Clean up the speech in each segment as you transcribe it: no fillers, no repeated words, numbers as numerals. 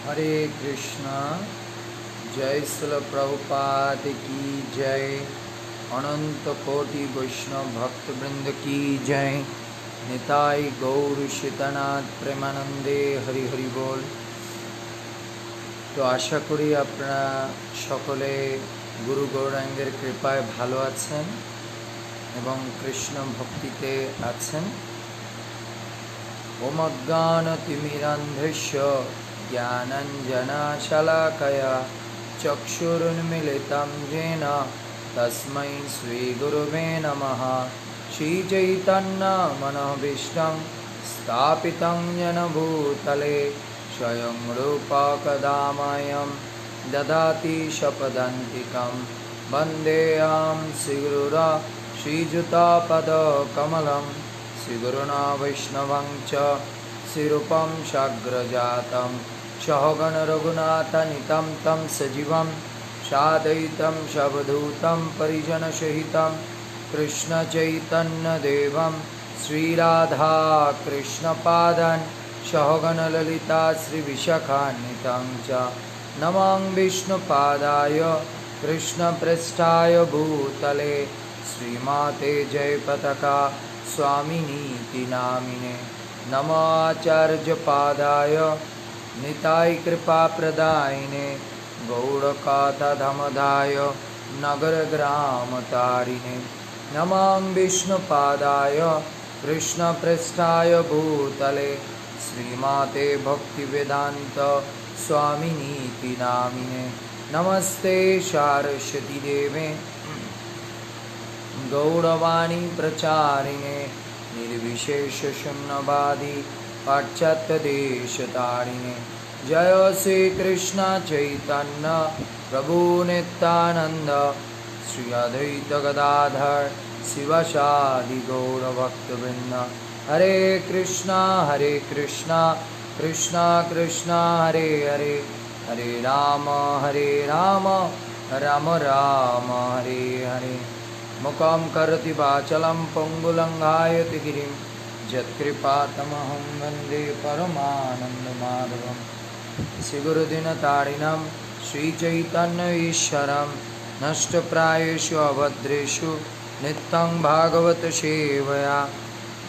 हरे कृष्णा। जय श्रील प्रभुपाद की जय। अनंत कोटि वैष्णव भक्तवृंद की जय। निताई गौर सीतानाथ प्रेमानंदे हरि हरि बोल। तो आशा करी आपनारा सकले गुरु गौरांगेर कृपाय भालो आछेन एवं कृष्ण भक्तिते आछेन। ओम अज्ञानतिमिरान्धस्य ज्ञानाञ्जनशलाकया चक्षुरुन्मीलितं येन तस्मै श्रीगुरुवे नमः। श्रीचैतन्यमनोभीष्टं स्थापितं येन भूतले स्वयं रूपा कदा मह्यं ददाति स्वपदान्तिकं। वन्देऽहं श्रीगुरुरा श्रीयुतापदकमलं श्रीगुरुना वैष्णवं च श्रीरूपं साग्रजातं सहगण रघुनाथान्वितं तं सजीवं साद्वैतं सावधूतं परिजनसहितं कृष्णचैतन्यदेवं श्रीराधा कृष्णपादान् सहगण ललिता श्रीविशाखान्वितं च नमामि विष्णुपादाय कृष्णप्रेष्ठाय भूतले श्रीमाते जयपताका स्वामिनीति नामिने। नमो आचार्यपादाय निताय कृपाप्रदायिने गौड़काथधमदाय नगरग्रामतारिणे। नमामि विष्णुपादाय कृष्णप्रेष्ठाय भूतले श्रीमाते भक्तिवेदान्त स्वामिनीति नामिने। नमस्ते सारस्वती देवे गौरवाणी प्रचारिणे निर्विशेष शून्यवादी पाश्चात्यदेशतारिणे। जय श्री कृष्ण चैतन्य प्रभु नित्यानंद श्री अद्वैत गदाधर शिवासादि गौरभक्तवृंद। हरे कृष्णा कृष्णा कृष्णा हरे हरे हरे राम राम राम हरे हरे। मुखं करोति वाचालं पङ्गुलङ्घायति गिरिं यत्कृपातमहं वन्दे परमानन्दमाधवं। श्रीगुरुदीनतारिणं श्रीचैतन्यईश्वरं नष्टप्रायेषु अभद्रेषु नित्यं भागवत सेवया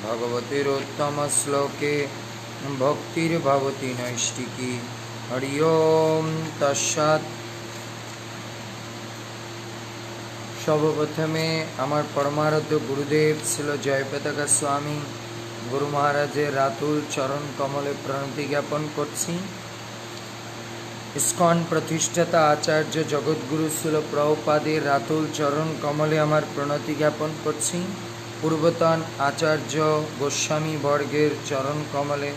भगवतीरुत्तमश्लोके भक्तिर्भवति नैष्टिकी। हरि ओम तत्सत्। सर्वप्रथमे आमार परमाराध्य गुरुदेव श्रील जयपताका स्वामी गुरु महाराजेर रातुल चरण कमले प्रणति ज्ञापन करछि। इस्कन प्रतिष्ठाता आचार्य जगतगुरु श्रील प्रभुपादेर रातुल चरण कमले आमार प्रणति ज्ञापन करछि। पूर्वतन आचार्य गोस्वामी वर्गेर चरण कमले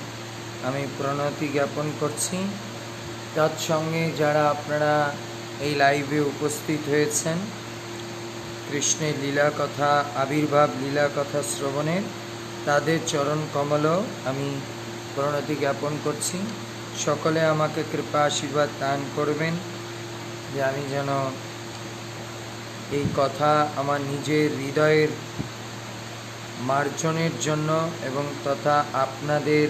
आमी प्रणति ज्ञापन करछि। तत्संगे जारा आपनारा एई लाइवे उपस्थित हयेछेन कृष्णेर लीला कथा आविर्भाव लीला कथा श्रवणेर तादेर चरण कमल आमी प्रणति ज्ञापन करछि। सकले आमाके कृपा आशीर्वाद दान करबेन जे आमी जेन एई कथा आमार निजेर हृदयेर मार्जनेर जन्य एवं तथा आपनादेर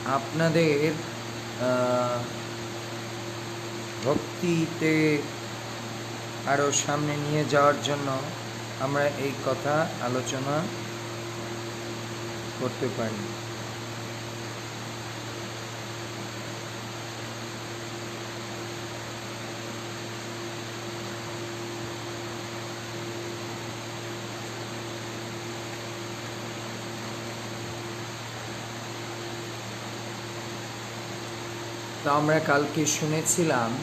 आपनादेर भक्तिते आरो सामने निये जाओयार जन्य आमरा एई कथा आलोचना करते पारी। तो आमरा कालके शुनेछिलाम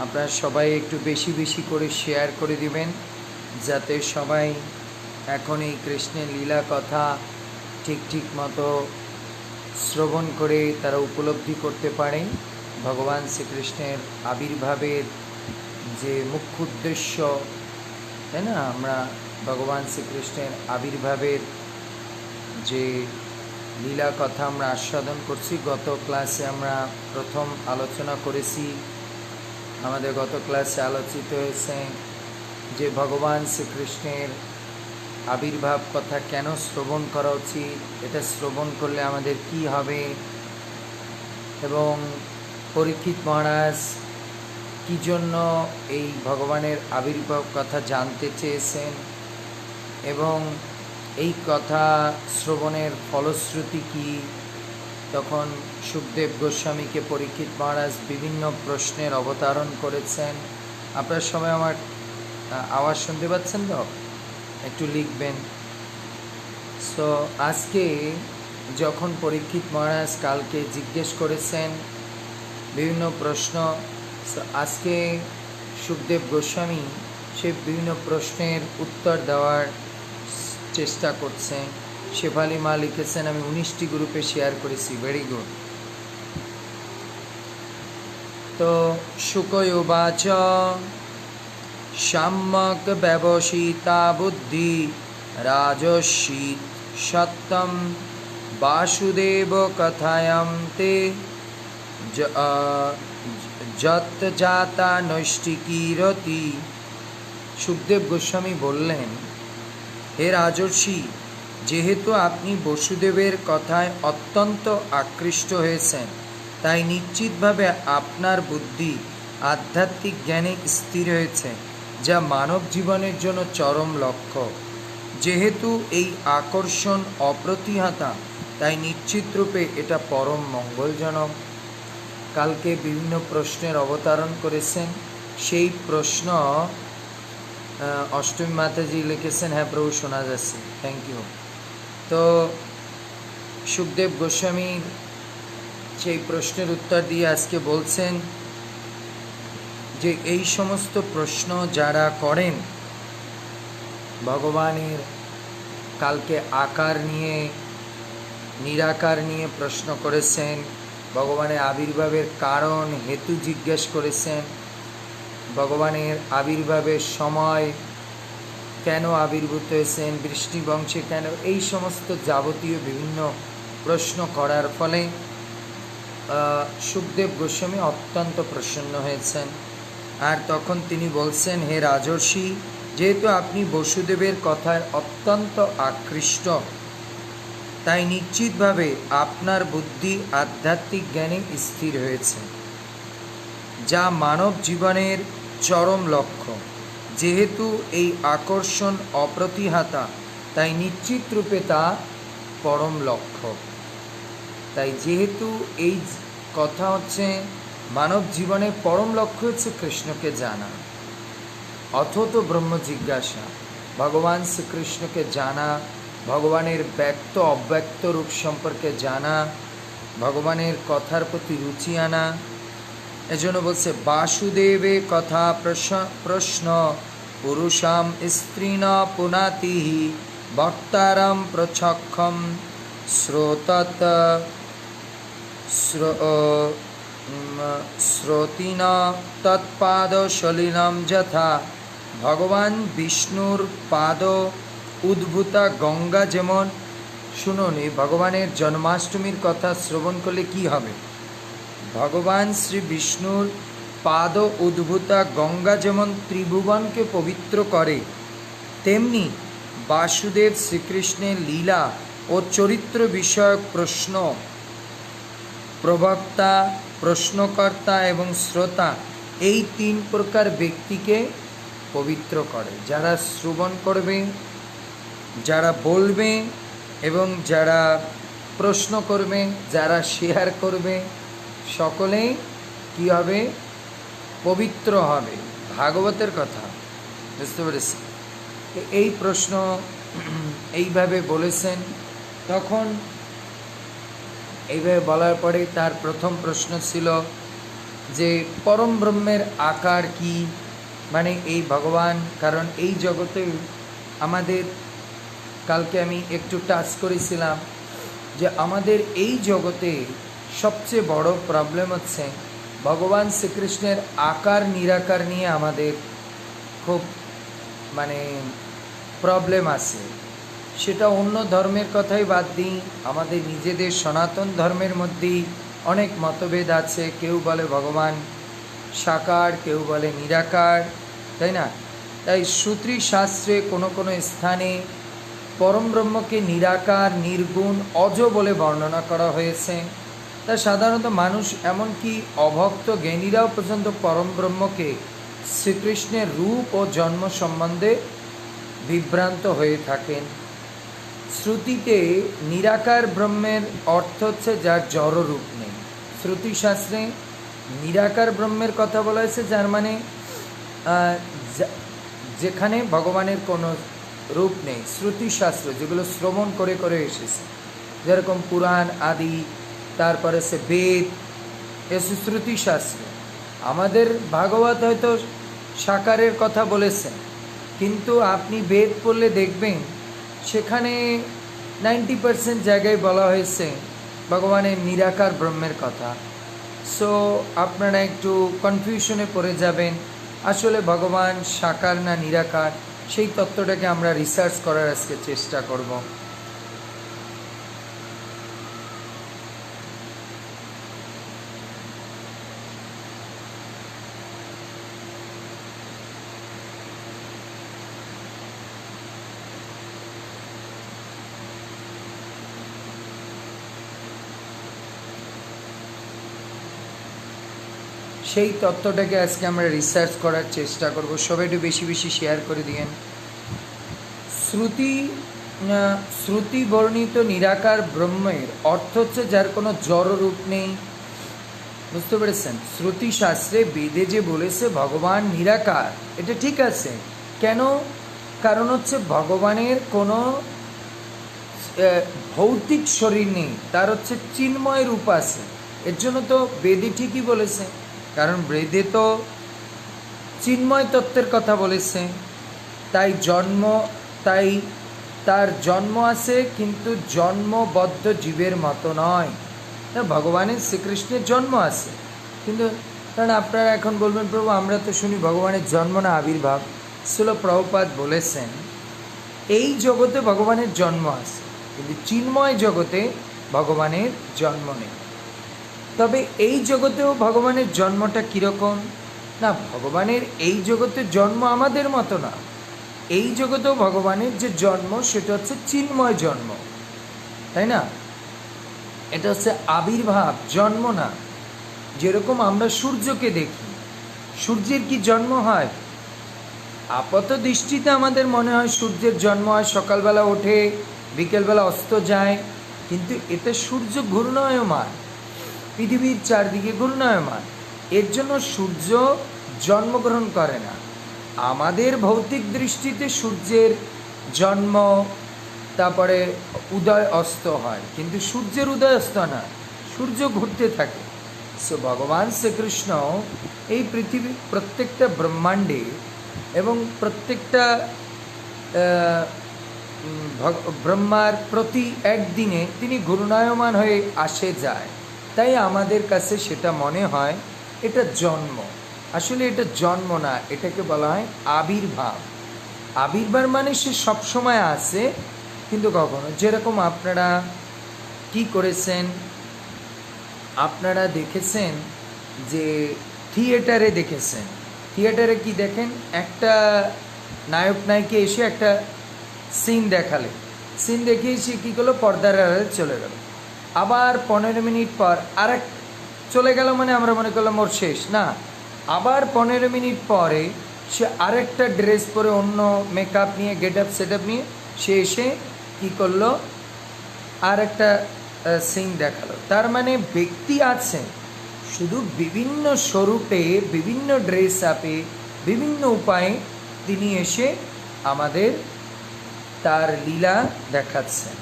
आपनारा सबाई एकटु बेशी बेशी करे शेयर करे दिबेन जाते सबाई एखन एई कृष्णेर लीला कथा ठीक ठीक मतो श्रवण करे तारा उपलब्धि करते पारे। भगवान श्रीकृष्णेर आविर्भावेर जे मुख्य उद्देश्य ताई ना आमरा भगवान श्रीकृष्णेर आविर्भावेर जे लीला कथा आमरा आस्वादन करছি। गत क्लासे आमरा प्रथम आलोचना करेছি आमादेर गत क्लासे आलोचित হয়েছে যে ভগবান শ্রীকৃষ্ণের আবির্ভাব কথা কেন শ্রবণ করা উচিত, এটা শ্রবণ করলে আমাদের কি হবে, এবং পরীক্ষিত মহারাজ কী জন্য এই ভগবানের আবির্ভাব কথা জানতে চেয়েছেন এবং এই কথা শ্রবণের ফলশ্রুতি কী। তখন সুখদেব গোস্বামীকে পরীক্ষিত মহারাজ বিভিন্ন প্রশ্নের অবতারণ করেছেন। আপনার সবাই আমার আওয়াজ শুনতে পাচ্ছেন তো? একটু লিখবেন। সো আজকে যখন পরীক্ষিত মহারাজ কালকে জিজ্ঞেস করেছেন বিভিন্ন প্রশ্ন, আজকে সুখদেব গোস্বামী সে বিভিন্ন প্রশ্নের উত্তর দেওয়ার চেষ্টা করছেন। শেফালি মা লিখেছেন আমি 19টি গ্রুপে শেয়ার করেছি, ভেরি গুড। তো শুকয়োবাচ সম্যক ব্যবসিতা বুদ্ধি রাজস্বী সত্যম বাসুদেব কথায়াম তে যত জাতা নৈষ্টিকীরতি। সুখদেব গোস্বামী বললেন, হে রাজর্ষি, যেহেতু আপনি বসুদেবের কথায় অত্যন্ত আকৃষ্ট হয়েছেন, তাই নিশ্চিতভাবে আপনার বুদ্ধি আধ্যাত্মিক জ্ঞানে স্থির হয়েছে, যা মানব জীবনের জন্য চরম লক্ষ্য। যেহেতু এই আকর্ষণ অপ্রতিহতা, তাই নিশ্চিতরূপে এটা পরম মঙ্গলজনক। কালকে বিভিন্ন প্রশ্নের অবতারণ করেছেন, সেই প্রশ্ন অষ্টমী মাতাজি লিখেছেন। হ্যাঁ প্রভু, শোনা যাচ্ছে, থ্যাংক ইউ। তো সুখদেব গোস্বামী সেই প্রশ্নের উত্তর দিয়ে আজকে বলছেন যে এই সমস্ত প্রশ্ন যারা করেন ভগবানের, কালকে আকার নিয়ে নিরাকার নিয়ে প্রশ্ন করেছেন, ভগবানের আবির্ভাবের কারণ হেতু জিজ্ঞেস করেছেন, ভগবানের আবির্ভাবের সময় কেন আবির্ভূত হয়েছেন, বৃষ্টি বংশে কেন, এই সমস্ত যাবতীয় বিভিন্ন প্রশ্ন করার ফলে সুখদেব গোস্বামী অত্যন্ত প্রসন্ন হয়েছেন। আর তখন তিনি বলছেন, হে রাজর্ষি, যেহেতু আপনি বসুদেবের কথায় অত্যন্ত আকৃষ্ট, তাই নিশ্চিতভাবে আপনার বুদ্ধি আধ্যাত্মিক জ্ঞানে স্থির হয়েছে, যা মানব জীবনের চরম লক্ষ্য। যেহেতু এই আকর্ষণ অপ্রতিহতা, তাই নিশ্চিত রূপে তা পরম লক্ষ্য। তাই যেহেতু এই কথা হচ্ছে মানব জীবনের পরম লক্ষ্য হচ্ছে কৃষ্ণকে জানা, অথত ব্রহ্ম জিজ্ঞাসা, ভগবান শ্রীকৃষ্ণকে জানা, ভগবানের ব্যক্ত অব্যক্ত রূপ সম্পর্কে জানা, ভগবানের কথার প্রতি রুচি আনা। এজন্য বলছে বাসুদেবে কথা প্রশ্ন পুরুষাম স্ত্রীণ পুনাতি বক্তারম প্রচক্ষম শ্রোতত শ্রোতিন তৎপাদ সলিলম যথা। ভগবান বিষ্ণুর পাদ উদ্ভূতা গঙ্গা যেমন, শুনুন, এই ভগবানের জন্মাষ্টমীর কথা শ্রবণ করলে কি হবে। ভগবান শ্রী বিষ্ণুর পাদ উদ্ভূতা গঙ্গা যেমন ত্রিভুবনকে পবিত্র করে, তেমনি বাসুদেব শ্রীকৃষ্ণের লীলা ও চরিত্র বিষয়ক প্রশ্ন প্রবক্তা, প্রশ্নকর্তা এবং শ্রোতা, এই তিন প্রকার ব্যক্তিকে পবিত্র করে। যারা শ্রবণ করবে, যারা বলবে এবং যারা প্রশ্ন করবে, যারা শেয়ার করবে, সকলেই কী হবে? পবিত্র হবে। ভাগবতের কথা, বুঝতে পেরেছি। এই প্রশ্ন এইভাবে বলেছেন। তখন এইভাবে বলার পরে তার প্রথম প্রশ্ন ছিল যে পরম ব্রহ্মের আকার কি, মানে এই ভগবান। কারণ এই জগতে আমাদের, কালকে আমি একটু টাচ করেছিলাম যে আমাদের এই জগতে সবচেয়ে বড় প্রবলেম হচ্ছে ভগবান শ্রীকৃষ্ণের আকার নিরাকার নিয়ে আমাদের খুব প্রবলেম আছে। সেটা অন্য ধর্মের কথাই বাদ দিই, আমাদের নিজেদের সনাতন ধর্মের মধ্যেই অনেক মতভেদ আছে। কেউ বলে ভগবান সাকার, কেউ বলে নিরাকার, তাই না? তাই শ্রুতি শাস্ত্রে কোনো কোনো স্থানে পরম ব্রহ্মকে নিরাকার, নির্গুণ, অজ বলে বর্ণনা করা হয়েছে। তা সাধারণত মানুষ, এমনকি অভক্ত জ্ঞানীরাও পর্যন্ত পরম ব্রহ্মকে শ্রীকৃষ্ণের রূপ ও জন্ম সম্বন্ধে বিভ্রান্ত হয়ে থাকেন। শ্রুতিতে নিরাকার ব্রহ্মের অর্থ হচ্ছে যার জড় রূপ নেই। শ্রুতিশাস্ত্রে নিরাকার ব্রহ্মের কথা বলা হয়েছে, যার মানে যেখানে ভগবানের কোনো রূপ নেই। শ্রুতিশাস্ত্র যেগুলো শ্রবণ করে করে এসেছে, যেরকম পুরাণ আদি, তারপরে সে বেদ, এসে শ্রুতিশাস্ত্র। আমাদের ভাগবত হয়তো সাকারের কথা বলেছেন, কিন্তু আপনি বেদ পড়লে দেখবেন সেখানে 90% জায়গায় বলা হয়েছে ভগবানের নিরাকার ব্রহ্মের কথা। সো আপনারা একটু কনফিউশনে পড়ে যাবেন, আসলে ভগবান সাকার না নিরাকার, সেই তত্ত্বটাকে আমরা রিসার্চ করার আজকে চেষ্টা করব। সেই তত্ত্বটাকে আজকে আমরা রিসার্চ করার চেষ্টা করব। সবাই একটু বেশি বেশি শেয়ার করে দিয়েন। শ্রুতি বর্ণিত নিরাকার ব্রহ্মের অর্থ হচ্ছে যার কোনো জড় রূপ নেই। বুঝতে পেরেছেন? শ্রুতি শাস্ত্রে বেদে যে বলেছে ভগবান নিরাকার, এটা ঠিক আছে। কেন? কারণ হচ্ছে ভগবানের কোনো ভৌতিক শরীর নেই, তার হচ্ছে চিন্ময় রূপ আছে। এর জন্য তো বেদে ঠিকই বলেছে, কারণ বেদে তো চিন্ময় তত্ত্বের কথা বলেছে। তাই তার জন্ম আছে, কিন্তু জন্মবদ্ধ জীবের মতো নয়। ভগবানের শ্রীকৃষ্ণের জন্ম আছে, কিন্তু কারণ আপনারা এখন বলবেন, প্রভু আমরা তো শুনি ভগবানের জন্ম না আবির্ভাব। শ্রীল প্রভুপাদ বলেছেন এই জগতে ভগবানের জন্ম আছে, কিন্তু চিন্ময় জগতে ভগবানের জন্ম নেই। তবে এই জগতেও ভগবানের জন্মটা কীরকম? না, ভগবানের এই জগতে জন্ম আমাদের মতো না। এই জগতেও ভগবানের যে জন্ম সেটা হচ্ছে চিন্ময় জন্ম, তাই না? এটা হচ্ছে আবির্ভাব, জন্ম না। যেরকম আমরা সূর্যকে দেখি, সূর্যের কি জন্ম হয়? আপাত দৃষ্টিতে আমাদের মনে হয় সূর্যের জন্ম হয়, সকালবেলা ওঠে, বিকেলবেলা অস্ত যায়, কিন্তু এটা সূর্য ঘূর্ণায়মান, পৃথিবীর চারদিকে ঘূর্ণায়মান। এর জন্য সূর্য জন্মগ্রহণ করে না। আমাদের ভৌতিক দৃষ্টিতে সূর্যের জন্ম, তারপরে উদয় অস্ত হয়, কিন্তু সূর্যের উদয় অস্ত না, সূর্য ঘুরতে থাকে। সো ভগবান শ্রীকৃষ্ণ এই পৃথিবী প্রত্যেকটা ব্রহ্মাণ্ডে এবং প্রত্যেকটা ব্রহ্মার প্রতি একদিনে তিনি ঘূর্ণায়মান হয়ে আসে যায়। তাই আমাদের কাছে সেটা মনে হয় এটা জন্ম। আসলে এটা জন্ম না, এটাকে বলা হয় আবির্ভাব। আবির্ভাব মানে সে সবসময় আসে, কিন্তু কখনো, যেরকম আপনারা কি করেছেন, আপনারা দেখেছেন যে থিয়েটারে দেখেছেন, থিয়েটারে কি দেখেন, একটা নায়ক নায়িকা এসে একটা সিন দেখালে, সিন দেখিয়ে সে কী করলো, পর্দার আড়ালে চলে গেল। আবার 15 মিনিট পর আরেক চলে গেল, মানে আমরা মনে করলাম ওর শেষ না। আবার 15 মিনিট পরে সে আরেকটা ড্রেস পরে, অন্য মেকআপ নিয়ে, গেট আপ সেট আপ নিয়ে সে এসে কী করলো, আর একটা সিন দেখালো। তার মানে ব্যক্তি আছে, শুধু বিভিন্ন স্বরূপে, বিভিন্ন ড্রেস আপে, বিভিন্ন উপায়ে তিনি এসে আমাদের তার লীলা দেখাচ্ছেন।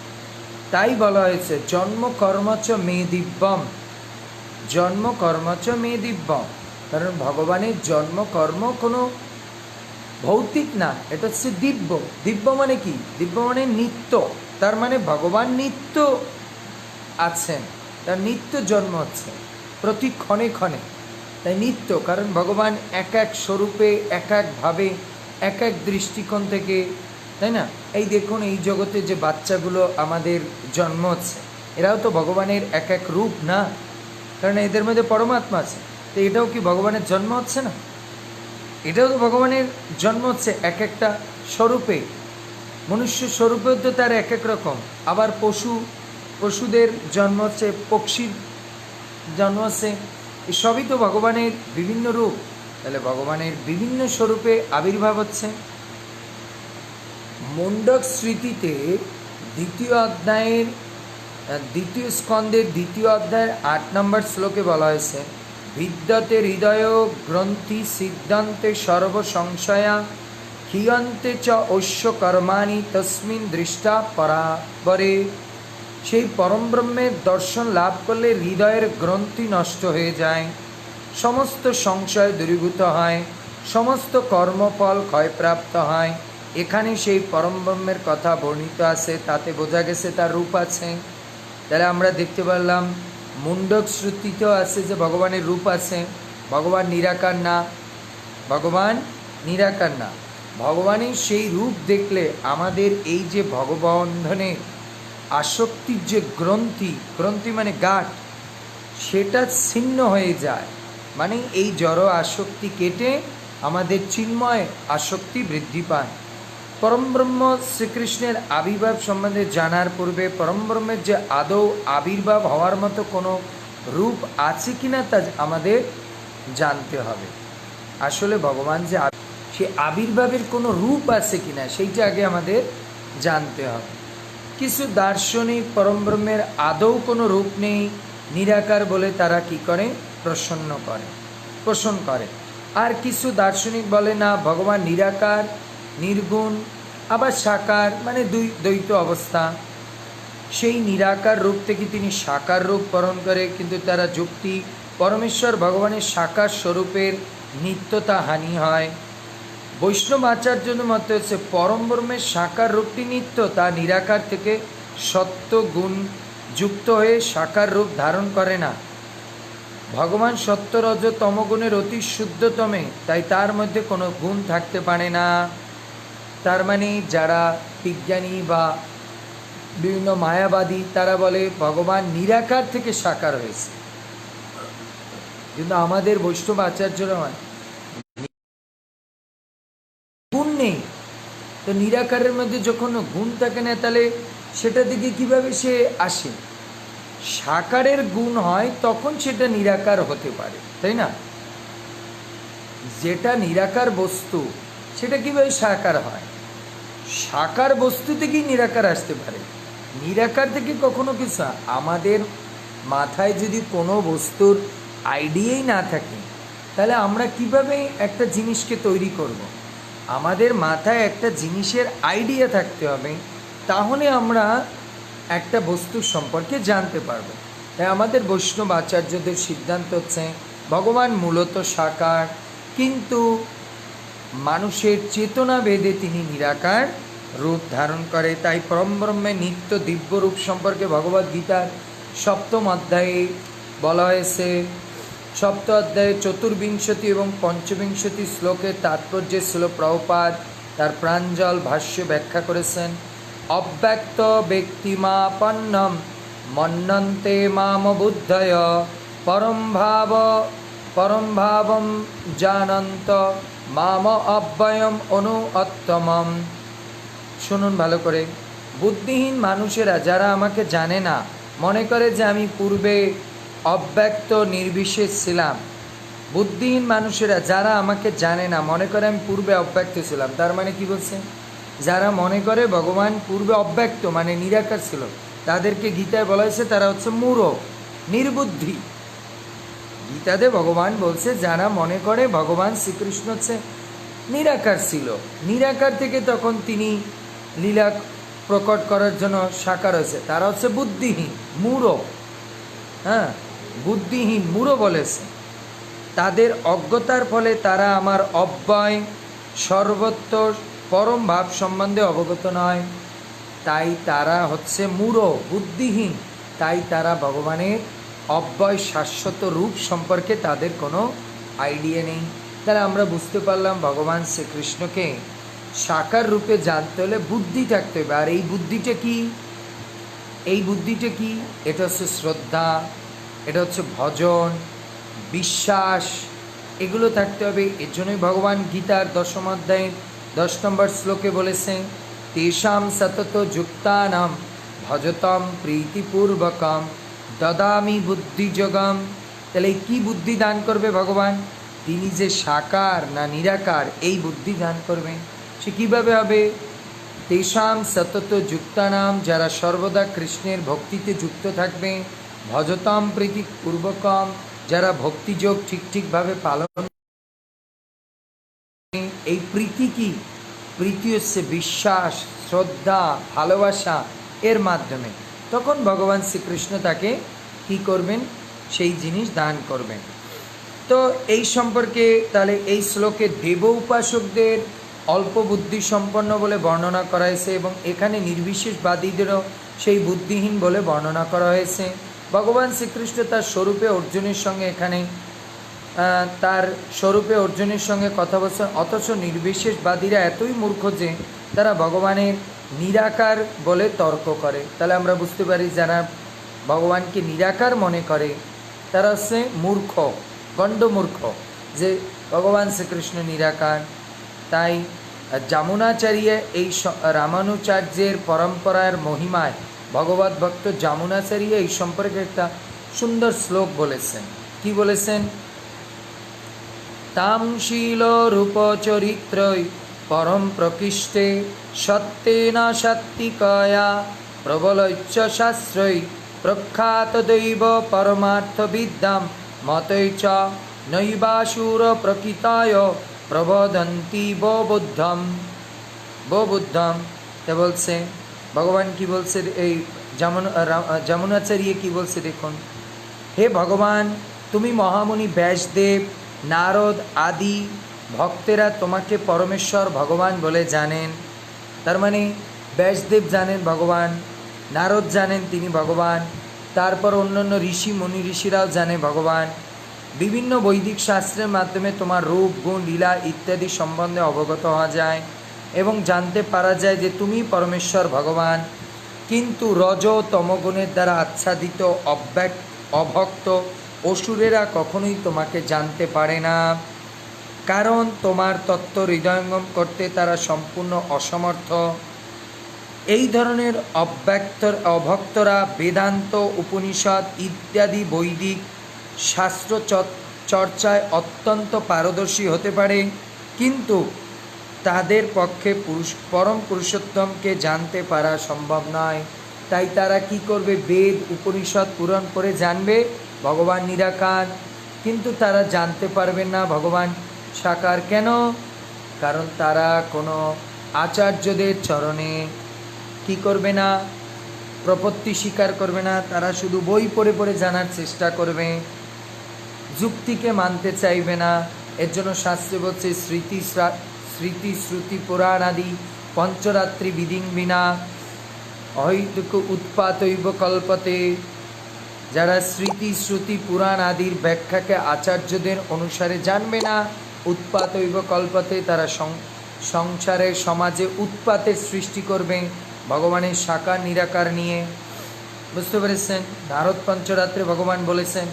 তাই বলা হয়েছে জন্ম কর্মচ মে দিব্যম, জন্ম কর্মচ মে দিব্যম। কারণ ভগবানের জন্ম কর্ম কোনো ভৌতিক না, এটা হচ্ছে দিব্য। দিব্য মানে কি? দিব্য মানে নিত্য। তার মানে ভগবান নিত্য আছেন, তার নিত্য জন্ম হচ্ছে প্রতি ক্ষণে ক্ষণে, তাই নিত্য। কারণ ভগবান এক এক স্বরূপে, এক একভাবে, এক এক দৃষ্টিকোণ থেকে, তাই না? এই দেখুন, এই জগতে যে বাচ্চাগুলো আমাদের জন্ম হচ্ছে, এরাও তো ভগবানের এক এক রূপ না? কারণ এদের মধ্যে পরমাত্মা আছে। তো এটাও কি ভগবানের জন্ম হচ্ছে না? এটাও তো ভগবানের জন্ম হচ্ছে এক একটা স্বরূপে। মনুষ্য স্বরূপেও তো তার এক এক রকম, আবার পশুদের জন্ম হচ্ছে, পক্ষীর জন্ম হচ্ছে, সবই তো ভগবানের বিভিন্ন রূপ। তাহলে ভগবানের বিভিন্ন স্বরূপে আবির্ভাব হচ্ছে। মুন্ডক স্মৃতিতে দ্বিতীয় অধ্যায়ের দ্বিতীয় স্কন্ধের দ্বিতীয় অধ্যায়ের 8 নম্বর শ্লোকে বলা হয়েছে, বিদ্যতে হৃদয় গ্রন্থি সিদ্ধান্তে সর্ব সংশয়া ক্ষীয়ন্তে চ ঐশ্য কর্মাণি তস্মিন দৃষ্টা পরাবরে। সেই পরম ব্রহ্মের দর্শন লাভ করলে হৃদয়ের গ্রন্থি নষ্ট হয়ে যায়, সমস্ত সংশয় দূরীভূত হয়, সমস্ত কর্মফল ক্ষয়প্রাপ্ত হয়। এখানে সেই পরম ব্রহ্মের কথা বর্ণিত আছে, তাতে বোঝা গেছে তার রূপ আছে। তাহলে আমরা দেখতে পারলাম মুন্ডক শ্রুতিতেও আছে যে ভগবানের রূপ আছে, ভগবান নিরাকার না, ভগবান নিরাকার না। ভগবানের সেই রূপ দেখলে আমাদের এই যে ভগবন্ধনে আসক্তির যে গ্রন্থি, গ্রন্থি মানে গাঁট, সেটা ছিন্ন হয়ে যায়, মানে এই জড় আসক্তি কেটে আমাদের চিন্ময় আসক্তি বৃদ্ধি পায়। পরমব্রহ্ম শ্রীকৃষ্ণের আবির্ভাব সম্বন্ধে জানার পূর্বে পরমব্রহ্মের যে আদৌ আবির্ভাব হওয়ার মতো কোনো রূপ আছে কিনা তা আমাদের জানতে হবে। আসলে ভগবান যে সে আবির্ভাবের কোনো রূপ আছে কিনা সেইটা আগে আমাদের জানতে হবে। কিছু দার্শনিক পরমব্রহ্মের আদৌ কোনো রূপ নেই, নিরাকার বলে তারা কি করে, পোষণ করে। আর কিছু দার্শনিক বলে না, ভগবান নিরাকার, নির্গুণ, আবার সাকার, মানে দুই দ্বৈত অবস্থা। সেই নিরাকার রূপ থেকে তিনি সাকার রূপ বরণ করে, কিন্তু তারা যুক্তি পরমেশ্বর ভগবানের সাকার স্বরূপের নিত্যতা হানি হয়। বৈষ্ণব আচার্যদের মতে হচ্ছে পরম ব্রহ্মের সাকার রূপটি নিত্য, তা নিরাকার থেকে সত্য গুণ যুক্ত হয়ে সাকার রূপ ধারণ করে না। ভগবান সত্য রজ তমগুণের অতি শুদ্ধতমে, তাই তার মধ্যে কোনো গুণ থাকতে পারে না। তার মানে যারা বিজ্ঞানী বা বিভিন্ন মায়াবাদী তারা বলে ভগবান নিরাকার থেকে সাকার হয়েছে, কিন্তু আমাদের বৈষ্ণব আচার্যরা গুণ নেই। তো নিরাকারের মধ্যে যখন গুণ থাকে না, তাহলে সেটা দিকে কিভাবে সে আসে? সাকারের গুণ হয় তখন সেটা নিরাকার হতে পারে, তাই না? যেটা নিরাকার বস্তু সেটা কিভাবে সাকার হয়? সাকার বস্তু থেকেই নিরাকার আসতে পারে, নিরাকার থেকে কখনো কিছু। আমাদের মাথায় যদি কোনো বস্তুর আইডিয়াই না থাকে, তাহলে আমরা কিভাবে একটা জিনিসকে তৈরি করব? আমাদের মাথায় একটা জিনিসের আইডিয়া থাকতে হবে, তাহলে আমরা একটা বস্তু সম্পর্কে জানতে পারবো। তাই আমাদের বৈষ্ণব আচার্যদের সিদ্ধান্ত হচ্ছে ভগবান মূলত সাকার, কিন্তু মানুষের চেতনা ভেদে তিনি নিরাকার রূপ ধারণ করে। তাই পরমব্রহ্মের নিত্য দিব্য রূপ সম্পর্কে ভগবদ্ গীতার 7ম অধ্যায়ে বলা হয়েছে। 7th অধ্যায়ে 24 এবং 25 শ্লোকের তাৎপর্যে ছিল প্রভুপাদ তার প্রাঞ্জল ভাষ্য ব্যাখ্যা করেছেন। অব্যক্ত ব্যক্তিমাপন্নম মন্নন্তে মাম বুদ্ধয় পরম ভাবম জানন্ত মাম অব্যয়ম অনুত্তমম। শুনুন ভালো করে। বুদ্ধিহীন মানুষেরা যারা আমাকে জানে না, মনে করে যে আমি পূর্বে অব্যক্ত নির্বিশেষ ছিলাম। বুদ্ধিহীন মানুষেরা যারা আমাকে জানে না, মনে করে আমি পূর্বে অব্যক্ত ছিলাম। তার মানে কি বলছে? যারা মনে করে ভগবান পূর্বে অব্যক্ত মানে নিরাকার ছিল, তাদেরকে গীতায় বলা হয়েছে তারা হচ্ছে মূঢ়, নির্বুদ্ধি। গীতাতে ভগবান বলছে যারা মনে করে ভগবান শ্রীকৃষ্ণ হচ্ছে নিরাকার ছিল, নিরাকার থেকে তখন তিনি লীলা প্রকট করার জন্য সাকার হয়েছে, তারা হচ্ছে বুদ্ধিহীন, মূঢ়। হ্যাঁ, বুদ্ধিহীন মূঢ় বলেছে। তাদের অজ্ঞতার ফলে তারা আমার অব্যয় সর্বত্র পরম ভাব সম্বন্ধে অবগত নয়, তাই তারা হচ্ছে মূঢ়, বুদ্ধিহীন। তাই তারা ভগবানের অব্যয় শাশ্বত রূপ সম্পর্কে তাদের কোনো আইডিয়া নেই। তাহলে আমরা বুঝতে পারলাম ভগবান শ্রীকৃষ্ণকে সাকার রূপে জানতে হলে বুদ্ধি থাকতে হবে। আর এই বুদ্ধিটা কি? এই বুদ্ধিটা কি? এটা হচ্ছে শ্রদ্ধা, এটা হচ্ছে ভজন, বিশ্বাস, এগুলো থাকতে হবে। এর জন্যই ভগবান গীতার 10ম অধ্যায়ে 10 নম্বর শ্লোকে বলেছেন তেষাং সতত যুক্তানাং ভজতাম প্রীতিপূর্বকম দদামি বুদ্ধিযোগম। তাহলে কি বুদ্ধি দান করবে ভগবান? তিনি যে সাকার না নিরাকার এই বুদ্ধি দান করবেন। সে কীভাবে হবে? তেষাং সতত যুক্তানাম, যারা সর্বদা কৃষ্ণের ভক্তিতে যুক্ত থাকবে, ভজতাম প্রীতিপূর্বকম, যারা ভক্তিযোগ ঠিকভাবে পালন। এই প্রীতি কি? প্রীতি হচ্ছে বিশ্বাস, শ্রদ্ধা, ভালোবাসা, এর মাধ্যমে তখন ভগবান শ্রীকৃষ্ণ তাকে কি করবেন? সেই জিনিস দান করবেন। তো এই সম্পর্কে তাহলে এই শ্লোকে দেব উপাসকদের অল্প বুদ্ধি সম্পন্ন বলে বর্ণনা করা হয়েছে এবং এখানে নির্বিশেষবাদীদেরও সেই বুদ্ধিহীন বলে বর্ণনা করা হয়েছে। ভগবান শ্রীকৃষ্ণ তার স্বরূপে অর্জুনের সঙ্গে এখানে তার স্বরূপে অর্জুনের সঙ্গে কথা বলছেন, অথচ নির্বিশেষবাদীরা এতই মূর্খ যে তারা ভগবানের নিরাকার বলে তর্ক করে। তাহলে আমরা বুঝতে পারি যারা ভগবানকে নিরাকার মনে করে তারা হচ্ছে মূর্খ, গণ্ডমূর্খ, যে ভগবান শ্রীকৃষ্ণ নিরাকার। তাই যমুনাচার্য এই রামানুচার্যের পরম্পরার মহিমায় ভগবত ভক্ত যমুনাচার্য এই সম্পর্কে একটা সুন্দর শ্লোক বলেছেন। কি বলেছেন? তাম শীল রূপ চরিত্রই পরম প্রকৃষ্টে সত্যেন সাত্বিকয়া প্রবলৈচ্চ শাস্ত্রই প্রখ্যাত দৈব পরমার্থ বিদ্যাম মতৈ চ নৈবাসুর প্রকৃতায় প্রবদন্তি বোবুদ্ধম। তা বলছে ভগবান কি বলছে? এই যমুনাচার্য কি বলছে দেখুন। হে ভগবান, তুমি মহামুনি ব্যাসদেব, নারদ আদি ভক্তেরা তোমাকে পরমেশ্বর ভগবান বলে জানেন। তার মানে ব্যাসদেব জানেন ভগবান, নারদ জানেন তিনি ভগবান, তারপর অন্যান্য ঋষি মুনি ঋষিরাও জানে ভগবান। বিভিন্ন বৈদিক শাস্ত্রের মাধ্যমে তোমার রূপ, গুণ, লীলা ইত্যাদি সম্বন্ধে অবগত হওয়া যায় এবং জানতে পারা যায় যে তুমি পরমেশ্বর ভগবান। কিন্তু রজ তমগুণের দ্বারা আচ্ছাদিত অভক্ত অসুরেরা কখনোই তোমাকে জানতে পারে না, কারণ তোমার তত্ত্ব হৃদয়ঙ্গম করতে তারা সম্পূর্ণ অসমর্থ। এই ধরনের অভক্তরা বেদান্ত, উপনিষদ ইত্যাদি বৈদিক শাস্ত্র চর্চায় অত্যন্ত পারদর্শী হতে পারে, কিন্তু তাদের পক্ষে পরম পুরুষোত্তমকে জানতে পারা সম্ভব নয়। তাই তারা কি করবে? বেদ উপনিষদ পূরণ করে জানবে ভগবান নিরাকার, কিন্তু তারা জানতে পারবেন না ভগবান সাকার। কেন? কারণ তারা কোনো আচার্যদের চরণে কি করবে না? প্রপত্তি স্বীকার করবে না। তারা শুধু বই পড়ে পড়ে জানার চেষ্টা করবে, যুক্তিকে মানতে চাইবে না। এর জন্য শাস্ত্রে বলছে স্মৃতি শ্রুতি পুরাণ আদি পঞ্চরাত্রি বিধিং বিনা অহৈতুক উৎপাতৈব কল্পতে। যারা স্মৃতি শ্রুতি পুরাণ আদির ব্যাখ্যাকে আচার্যদের অনুসারে জানবে না, উৎপাতৈব কল্পতে, তারা সংসারে সমাজে উৎপাতের সৃষ্টি করবে ভগবানের সাকার নিরাকার নিয়ে। বুঝতে পেরেছেন? নারদ পঞ্চরাত্রে ভগবান বলেছেন,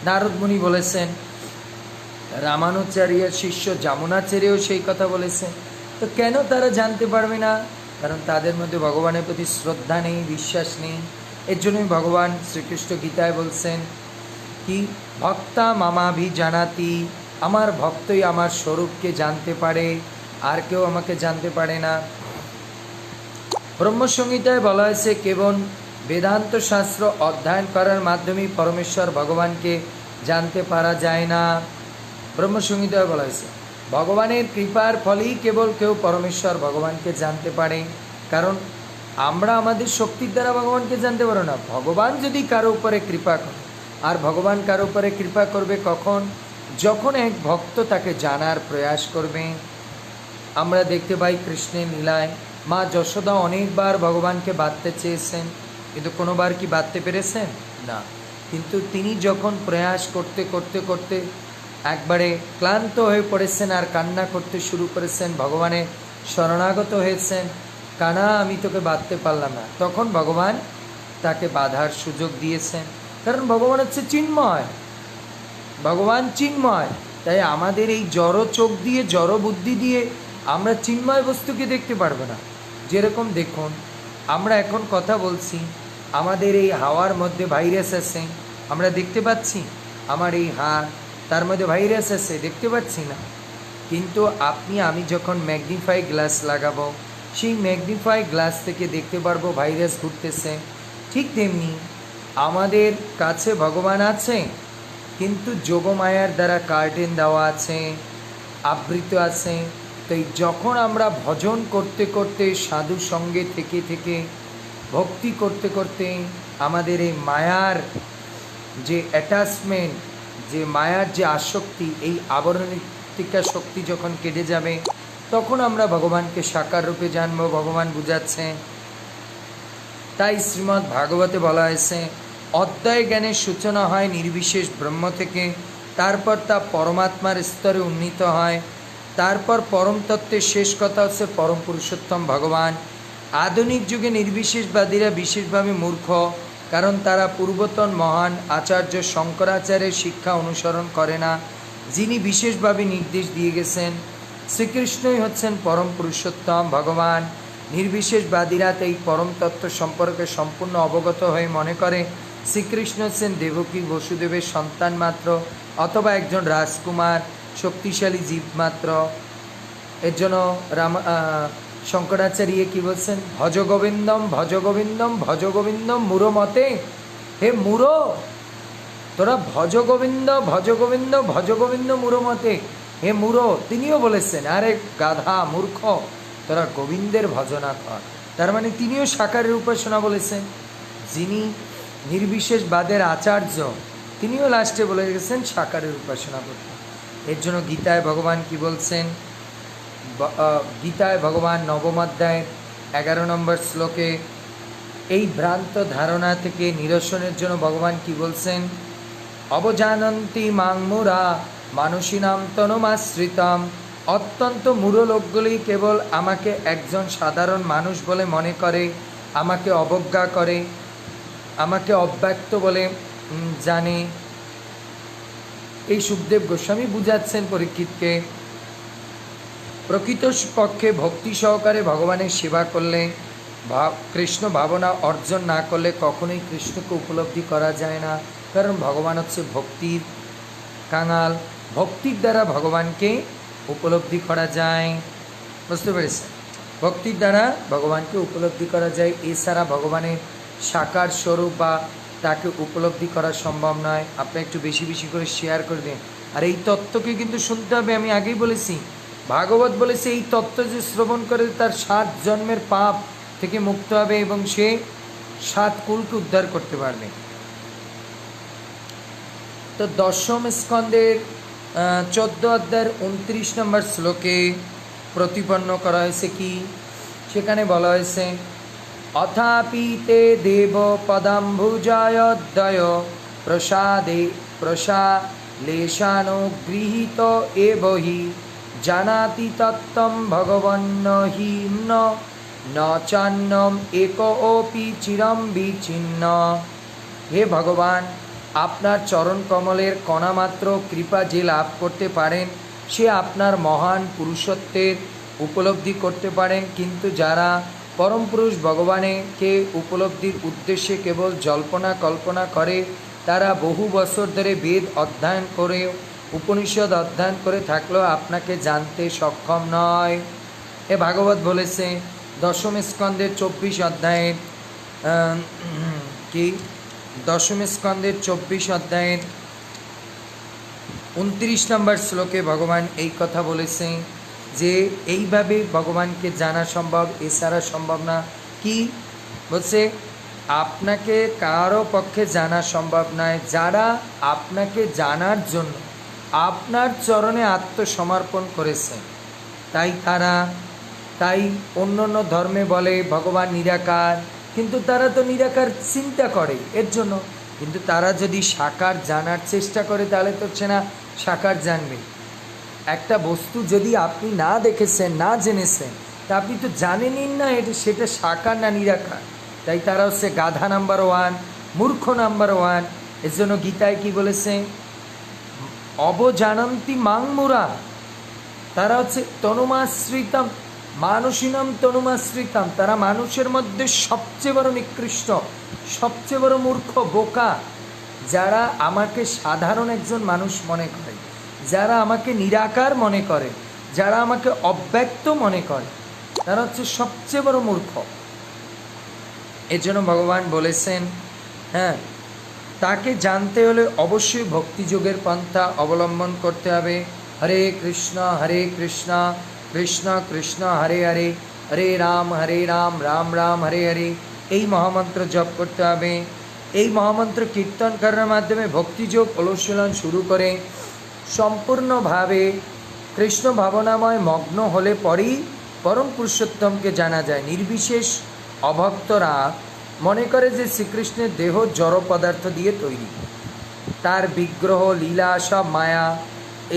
নারদ মুনি বলেছেন, রামানুচার্যের শিষ্য যমুনাচার্যও সেই কথা বলেছেন। তো কেন তারা জানতে পারবে না? কারণ তাদের মধ্যে ভগবানের প্রতি শ্রদ্ধা নেই, বিশ্বাস নেই। এর জন্যই ভগবান শ্রীকৃষ্ণ গীতায় বলছেন কি? ভক্তা মামাভি জানাতি, আমার ভক্তই আমার স্বরূপকে জানতে পারে, আর কেউ আমাকে জানতে পারে না। ব্রহ্মসংহিতায় বলা হয়েছে কেবল বেদান্ত শাস্ত্র অধ্যয়ন করার মাধ্যমেই পরমেশ্বর ভগবানকে জানতে পারা যায় না। ব্রহ্মসংহিতায় বলা হয়েছে ভগবানের কৃপার ফলেই কেবল কেউ পরমেশ্বর ভগবানকে জানতে পারে, কারণ আমরা আমাদের শক্তির দ্বারা ভগবানকে জানতে পারো না। ভগবান যদি কারো উপরে কৃপা করে, আর ভগবান কারো উপরে কৃপা করবে কখন? যখন এক ভক্ত তাকে জানার প্রয়াস করবে। আমরা দেখতে পাই কৃষ্ণের লীলায় মা যশোদা অনেকবার ভগবানকে বাঁধতে চেয়েছেন, কিন্তু কোনোবার কি বাঁধতে পেরেছেন? না। কিন্তু তিনি যখন প্রয়াস করতে করতে করতে একবারে ক্লান্ত হয়ে পড়েছেন আর কান্না করতে শুরু করেছেন, ভগবানের শরণাগত হয়েছেন, কানা আমি তোকে বাঁধতে পারলাম না, তখন ভগবান তাকে বাধার সুযোগ দিয়েছেন। কারণ ভগবান হচ্ছে চিন্ময়, ভগবান চিন্ময়। তাই আমাদের এই জড় চোখ দিয়ে, জড় বুদ্ধি দিয়ে আমরা চিন্ময় বস্তুকে দেখতে পারবো না। যেরকম দেখুন, আমরা এখন কথা বলছি, আমাদের এই হাওয়ার মধ্যে ভাইরাস আছে, আমরা দেখতে পাচ্ছি। আমার এই হাত, তার মধ্যে ভাইরাস আছে, দেখতে পাচ্ছি না। কিন্তু আপনি আমি যখন ম্যাগনিফাই গ্লাস লাগাবো, সেই ম্যাগনিফাই গ্লাস থেকে দেখতে পারবো ভাইরাস ঘুরতেছে। ঠিক তেমনি আমাদের কাছে ভগবান আছে, কিন্তু যোগমায়ার দ্বারা কার্টেন দেওয়া আছে, আবৃত আছে। তাই যখন আমরা ভজন করতে করতে, সাধু সঙ্গে থেকে থেকে, ভক্তি করতে করতে আমাদের এই মায়ার যে অ্যাটাচমেন্ট, যে মায়ার যে আসক্তি, এই আবরণিকা শক্তি যখন কেটে যাবে, তখন আমরা ভগবানকে সাকার রূপে জানব। ভগবান বুঝাচ্ছে। তাই শ্রীমদ্ ভাগবতে বলা হয়েছে, অদ্বয় জ্ঞানের সূচনা হয় নির্বিশেষ ব্রহ্ম থেকে, তারপর তা পরমাত্মার স্তরে উন্নীত হয়, তারপর পরম তত্ত্বের শেষ কথা হচ্ছে পরম পুরুষোত্তম ভগবান। আধুনিক যুগে নির্বিশেষবাদীরা বিশেষভাবে মূর্খ, কারণ তারা পূর্বতন মহান আচার্য শঙ্করাচার্যের শিক্ষা অনুসরণ করে না, যিনি বিশেষভাবে নির্দেশ দিয়ে গেছেন। শ্রীকৃষ্ণই হচ্ছেন পরম পুরুষোত্তম ভগবান। নির্বিশেষবাদীরা এই পরম তত্ত্ব সম্পর্কে সম্পূর্ণ অবগত হয়ে মনে করে শ্রীকৃষ্ণ হচ্ছেন দেবকী বসুদেবের সন্তান মাত্র, অথবা একজন রাজকুমার, শক্তিশালী জীব মাত্র। এর জন্য শঙ্করাচার্য কি বলছেন, ভজ গোবিন্দম ভজ গোবিন্দম ভজ গোবিন্দম মূঢ় মতে। হে মূঢ়, তোরা ভজ গোবিন্দ ভজ গোবিন্দ ভজ গোবিন্দ মূঢ় মতে। হে মূঢ়, তিনিও বলেছেন, আরে গাধা মূর্খ, তোরা গোবিন্দের ভজনা কর। তার মানে তিনিও সাকারের উপাসনা বলেছেন। যিনি নির্বিশেষবাদের আচার্য, তিনিও লাস্টে বলে গেছেন সাকারের উপাসনা করতে। এর জন্য গীতায় ভগবান কি বলছেন, গীতায় ভগবান নবম অধ্যায়ের 11 নম্বর শ্লোকে এই ভ্রান্ত ধারণা থেকে নিরসনের জন্য ভগবান কি বলছেন, অবজানন্তি মাং মূঢ়া মানসিনাম তনুমাশ্রিতম। অত্যন্ত মূঢ় লোকগুলি কেবল আমাকে একজন সাধারণ মানুষ বলে মনে করে, আমাকে অবজ্ঞা করে, আমাকে অব্যক্ত বলে জানে। এই সুখদেব গোস্বামী বুঝাচ্ছেন পরীক্ষিতকে, প্রকৃত পক্ষে ভক্তি সহকারে ভগবানের সেবা করলে, কৃষ্ণ ভাবনা অর্জন না করলে কখনোই কৃষ্ণকে উপলব্ধি করা যায় না। কারণ ভগবান হচ্ছে ভক্তির কাঙাল, ভক্তির দ্বারা ভগবানকে উপলব্ধি করা যায়। বুঝতে পেরেছেন? ভক্তির দ্বারা ভগবানকে উপলব্ধি করা যায়, এছাড়া ভগবানের সাকার স্বরূপ বা তাকে উপলব্ধি করা সম্ভব নয়। আপনি একটু বেশি বেশি করে শেয়ার করে দিন। আর এই তত্ত্বকে কিন্তু শুনতে হবে। আমি আগেই বলেছি, ভাগবত বলেছে এই তত্ত্ব যে শ্রবণ করে তার 7 জন্মের পাপ থেকে মুক্ত হবে এবং সে 7 কুলকে উদ্ধার করতে পারবে। তো দশম স্কন্দের 14 অধ্যায়ের 29 নম্বর শ্লোকে প্রতিপন্ন করা হয়েছে কি, সেখানে বলা হয়েছে, অথাপি তে দেব পদাম্বুজায়দ্বয় প্রসাদে প্রসালেশানো গৃহীত এবহি জানাতি তত্ত্বম ভগবন্ন হিম্ন ন চান্নম একোপি চিরম বিচ্ছিন্ন। হে ভগবান, আপনার চরণ কমলের কণামাত্র কৃপা যে লাভ করতে পারেন, সে আপনার মহান পুরুষত্বের উপলব্ধি করতে পারেন। কিন্তু যারা পরম পুরুষ ভগবানকে উপলব্ধির উদ্দেশ্যে কেবল জল্পনা কল্পনা করে, তারা বহু বছর ধরে বেদ অধ্যয়ন করে, উপনিষদ অধ্যয়ন করে থাকলেও আপনাকে জানতে সক্ষম নয়। এ ভাগবত বলেছে দশম স্কন্দের 24 অধ্যায়ের কি, দশম স্কন্দের 24 অধ্যায়ের 29 নম্বর শ্লোকে ভগবান এই কথা বলেছে যে এইভাবে ভগবানকে জানা সম্ভব, এছাড়া সম্ভব না। কি বলছে, আপনাকে কারো পক্ষে জানা সম্ভব নয়। যারা আপনাকে জানার জন্য আপনার চরণে আত্মসমর্পণ করেছে, তাই অন্য অন্য ধর্মে বলে ভগবান নিরাকার, কিন্তু তারা তো নিরাকার চিন্তা করে এর জন্য। কিন্তু তারা যদি সাকার জানার চেষ্টা করে, তাহলে তো হচ্ছে না সাকার জানবে। একটা বস্তু যদি আপনি না দেখেছেন, না জেনেছেন, তা আপনি তো জানেনই না সেটা সাকার না নিরাকার। তাই তারা হচ্ছে গাধা নাম্বার 1, মূর্খ নাম্বার 1। এর জন্য গীতায় কি বলেছে, অবজানন্তি মাং মূঢ়া। তারা হচ্ছে তনুমাশ্রিতম মানুষিনম তনুমাশ্রিতম, তারা মানুষের মধ্যে সবচেয়ে বড় নিকৃষ্ট, সবচেয়ে বড় মূর্খ বোকা, যারা আমাকে সাধারণ একজন মানুষ মনে করে, যারা আমাকে নিরাকার মনে করে, যারা আমাকে অব্যক্ত মনে করে, তারা হচ্ছে সবচেয়ে বড় মূর্খ। এর জন্য ভগবান বলেছেন, হ্যাঁ, তাকে জানতে হলে অবশ্যই ভক্তিযোগের পন্থা অবলম্বন করতে হবে। হরে কৃষ্ণ কৃষ্ণ কৃষ্ণ হরে হরে, হরে রাম রাম রাম হরে হরে, এই মহামন্ত্র জপ করতে হবে। এই মহামন্ত্র কীর্তন করার মাধ্যমে ভক্তিযোগ অনুশীলন শুরু করে সম্পূর্ণভাবে কৃষ্ণ ভাবনাময় মগ্ন হলে পরেই পরম পুরুষোত্তমকে জানা যায়। নির্বিশেষ অভক্তরা মনে করে যে শ্রীকৃষ্ণের দেহ জড় পদার্থ দিয়ে তৈরি, তার বিগ্রহ লীলা সব মায়া।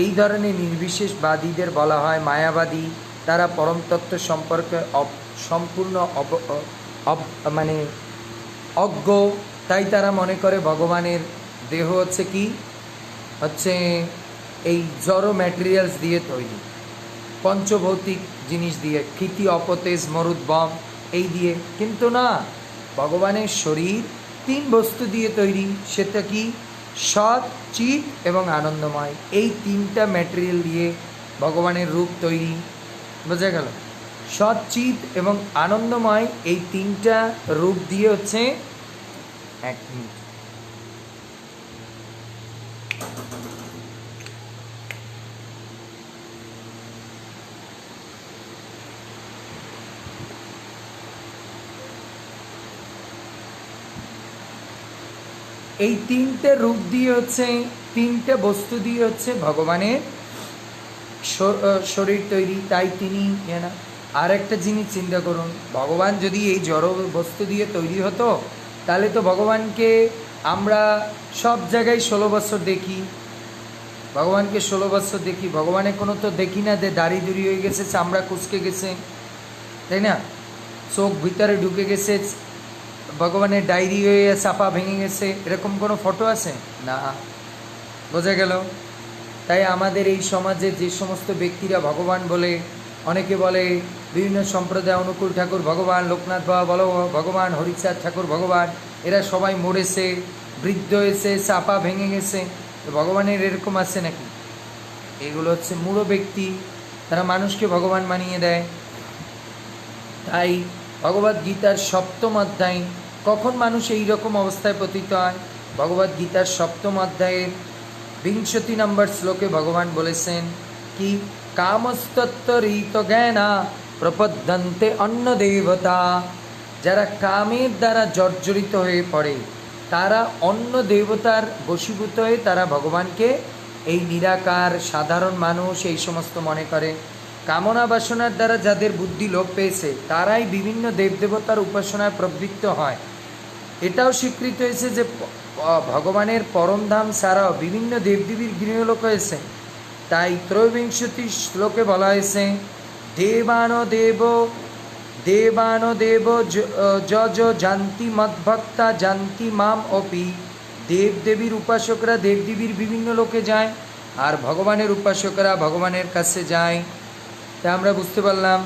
এই ধরনের নির্বিশেষবাদীদের বলা হয় মায়াবাদী। তারা পরম তত্ত্ব সম্পর্কে সম্পূর্ণ মানে অজ্ঞ। তাই তারা মনে করে ভগবানের দেহ হচ্ছে কি, হচ্ছে এই জড় ম্যাটেরিয়ালস দিয়ে তৈরি, পঞ্চভৌতিক জিনিস দিয়ে, ক্ষিতি অপতেজ মরুদ্বম এই দিয়ে। কিন্তু না, ভগবানের শরীর তিন বস্তু দিয়ে তৈরি। সেটা কি? সৎ, চিৎ এবং আনন্দময়। এই তিনটা ম্যাটেরিয়াল দিয়ে ভগবানের রূপ তৈরি। বোঝা গেল? সৎ, চিৎ এবং আনন্দময় এই তিনটা রূপ দিয়ে হচ্ছে এক মিনিট। এই তিনটে রূপ দিয়ে হচ্ছে, তিনটে বস্তু দিয়ে হচ্ছে ভগবানের শরীর তৈরি। তাই তিনি না। আর একটা জিনিস চিন্তা করুন, ভগবান যদি এই জড় বস্তু দিয়ে তৈরি হতো, তাহলে তো ভগবানকে আমরা সব জায়গায় 16 বছর দেখি, ভগবানকে 16 বছর দেখি। ভগবানের কোনো তো দেখি না যে দাড়ি দুড়ি হয়ে গেছে, চামড়া কুচকে গেছে, তাই না? চোখ ভিতরে ঢুকে গেছে, ভগবানের ডায়েরি হয়ে চাপা ভেঙে গেছে, এরকম কোনো ফটো আছে না। বোঝা গেল? তাই আমাদের এই সমাজে যে সমস্ত ব্যক্তিরা ভগবান বলে, অনেকে বলে বিভিন্ন সম্প্রদায় অনুকূল ঠাকুর ভগবান, লোকনাথ বাবা বলো ভগবান, হরিচাঁদ ঠাকুর ভগবান, এরা সবাই মরেছে, বৃদ্ধ হয়েছে, চাপা ভেঙে গেছে। তো ভগবানের এরকম আছে নাকি? এগুলো হচ্ছে মূঢ় ব্যক্তি, তারা মানুষকে ভগবান বানিয়ে দেয়। তাই ভগবদ্গীতার 7ম অধ্যায়, কখন মানুষ এই রকম অবস্থায় পতিত হয়? ভগবদ্গীতার 7ম অধ্যায়ের 20 নম্বর শ্লোকে ভগবান বলেছেন কি, কামস্তত্ত্বরিত জ্ঞানা প্রপদ্যন্তে অন্য দেবতা। যারা কামের দ্বারা জর্জরিত হয়ে পড়ে, তারা অন্য দেবতার বশীভূত হয়ে তারা ভগবানকে এই নিরাকার সাধারণ মানুষ এই সমস্ত মনে করে। কামনা বাসনার দ্বারা যাদের বুদ্ধি লোপ পেয়েছে, তারাই বিভিন্ন দেবদেবতার উপাসনায় প্রবৃত্ত হয়। এটাও স্বীকৃত হয়েছে যে ভগবানের পরমধাম ছাড়াও বিভিন্ন দেবদেবীর গৃহলোক হয়েছে। তাই 23 শ্লোকে বলা হয়েছে, দেবানো দেব য জান্তি মদ্ভক্তা জান্তি মাম অপি। দেবদেবীর উপাসকরা দেবদেবীর বিভিন্ন লোকে যায়, আর ভগবানের উপাসকরা ভগবানের কাছে যায়। তা আমরা বুঝতে পারলাম।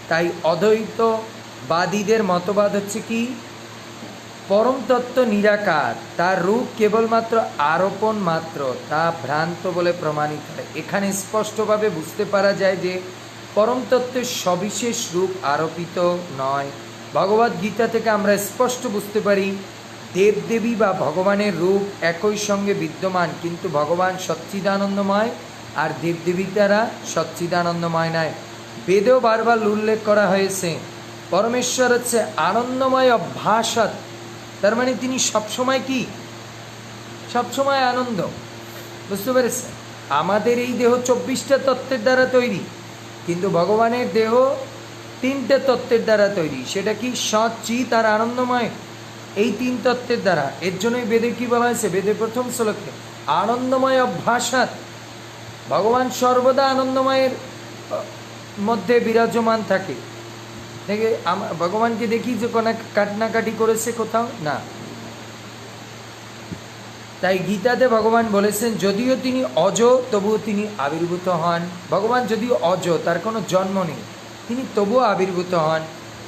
তাই অদ্বৈতবাদীদের মতবাদ হচ্ছে কি, পরম তত্ত্ব নিরাকার, তার রূপ কেবলমাত্র আরোপণ মাত্র, তা ভ্রান্ত বলে প্রমাণিত হয়। এখানে স্পষ্টভাবে বুঝতে পারা যায় যে পরম তত্ত্বের সবিশেষ রূপ আরোপিত নয়। ভগবদ্গীতা থেকে আমরা স্পষ্ট বুঝতে পারি দেবদেবী বা ভগবানের রূপ একই সঙ্গে বিদ্যমান, কিন্তু ভগবান সচ্চিদানন্দময় আর দেবদেবী তারা সচ্চিদানন্দময় নয়। বেদেও বারবার উল্লেখ করা হয়েছে পরমেশ্বর হচ্ছে আনন্দময় অভ্যাসত, তার মানে তিনি সবসময় কি, সবসময় আনন্দ। বুঝতে পেরেছেন? আমাদের এই দেহ 24টা তত্ত্বের দ্বারা তৈরি, কিন্তু ভগবানের দেহ 3টে তত্ত্বের দ্বারা তৈরি। সেটা কি? সৎ, চিৎ আর আনন্দময়, এই 3 তত্ত্বের দ্বারা। এর জন্যই বেদে কি বলা হয়েছে? বেদের প্রথম শ্লোকে আনন্দময় অভ্যাসাত, ভগবান সর্বদা আনন্দময়ের মধ্যে বিরাজমান থাকে। দেখে ভগবানকে দেখি যে কোনো কাটনাকাটি করেছে কোথাও না। তাই গীতাতে ভগবান বলেছেন যদিও তিনি অজ তবুও তিনি আবির্ভূত হন। ভগবান যদিও অজ, তার কোনো জন্ম নেই, তিনি তবুও আবির্ভূত হন।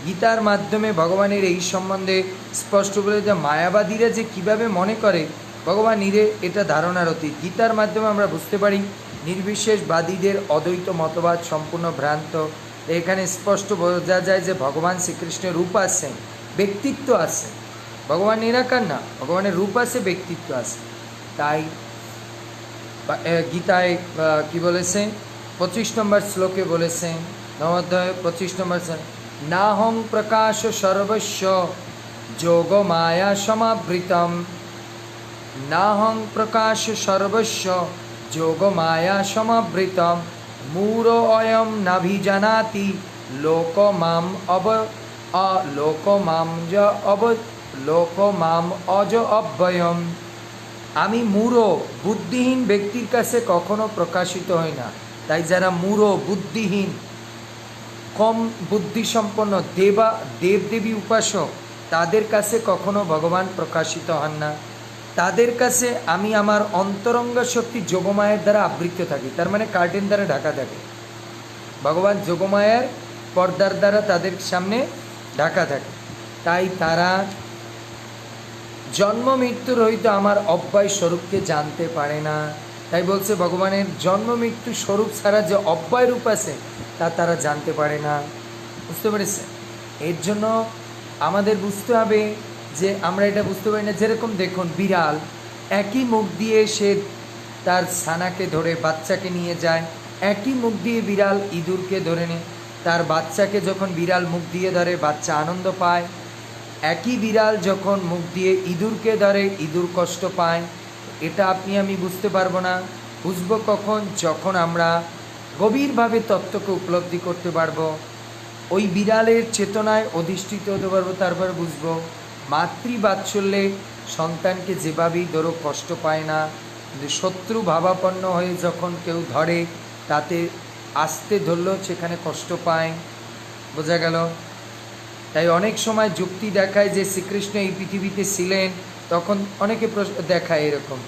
গীতার মাধ্যমে ভগবানের এই সম্বন্ধে স্পষ্ট বলে যে মায়াবাদীরা যে কিভাবে মনে করে ভগবান নিরে এটা ধারণার অতীত। গীতার মাধ্যমে আমরা বুঝতে পারি নির্বিশেষবাদীদের অদ্বৈত মতবাদ সম্পূর্ণ ভ্রান্ত। এখানে স্পষ্ট বোঝা যায় যে ভগবান শ্রীকৃষ্ণের রূপ আছে, ব্যক্তিত্ব আছে, ভগবান নিরাকার না, ভগবানের রূপ আছে, ব্যক্তিত্ব আছে। তাই গীতায় কি বলেছে 25 নম্বর শ্লোকে বলেছে, নবোধ্যায় 25 নম্বর, নাহং প্রকাশ সর্বস্ব যোগ মায়া সমাবৃতম, নাহং প্রকাশ সর্বস্ব যোগ মায়া সমাবৃতম, মূঢ় অয়ম নাভিজানাতি লোক মাম লোক মাম লোক মাম অজ অব্যয়ম। আমি মূঢ় বুদ্ধিহীন ব্যক্তির কাছে কখনো প্রকাশিত হই না। তাই যারা মূঢ় বুদ্ধিহীন, কম বুদ্ধিসম্পন্ন দেবদেবী উপাসক, তাদের কাছে কখনো ভগবান প্রকাশিত হন না। তাদের কাছে আমি আমার অন্তরঙ্গ শক্তি যোগমায়ের দ্বারা আবৃত থাকি, তার মানে কার্টেন দ্বারা ঢাকা থাকে। ভগবান যোগমায়ার পর্দার দ্বারা তাদের সামনে ঢাকা থাকে। তাই তারা জন্ম মৃত্যুর হইতে আমার অব্যয় স্বরূপকে জানতে পারে না। তাই বলছে ভগবানের জন্ম মৃত্যু স্বরূপ ছাড়া যে অব্যয় রূপ আছে তা তারা জানতে পারে না। বুঝতে পেরেছে? এর জন্য আমাদের বুঝতে হবে যে আমরা এটা বুঝতে পারি না। যেরকম দেখুন বিড়াল একই মুখ দিয়ে সে তার ছানাকে ধরে বাচ্চাকে নিয়ে যায়, একই মুখ দিয়ে বিড়াল ইঁদুরকে ধরে নেয়, তার বাচ্চাকে যখন বিড়াল মুখ দিয়ে ধরে বাচ্চা আনন্দ পায়। একই বিড়াল যখন মুখ দিয়ে ইঁদুরকে ধরে ইঁদুর কষ্ট পায়। এটা আপনি আমি বুঝতে পারবো না। বুঝবো কখন? যখন আমরা গভীরভাবে তত্ত্বকে উপলব্ধি করতে পারবো, ওই বিড়ালের চেতনায় অধিষ্ঠিত হতে পারবো, তারপর বুঝবো। মাতৃবাৎসল্যে সন্তানকে যেভাবেই ধরো কষ্ট পায় না, কিন্তু শত্রু ভাবাপন্ন হয়ে যখন কেউ ধরে তাতে আস্তে ধরলেও সেখানে কষ্ট পায়। বোঝা গেল? তাই অনেক সময় যুক্তি দেখায় যে শ্রীকৃষ্ণ এই পৃথিবীতে ছিলেন, তখন অনেকে দেখায় এরকম,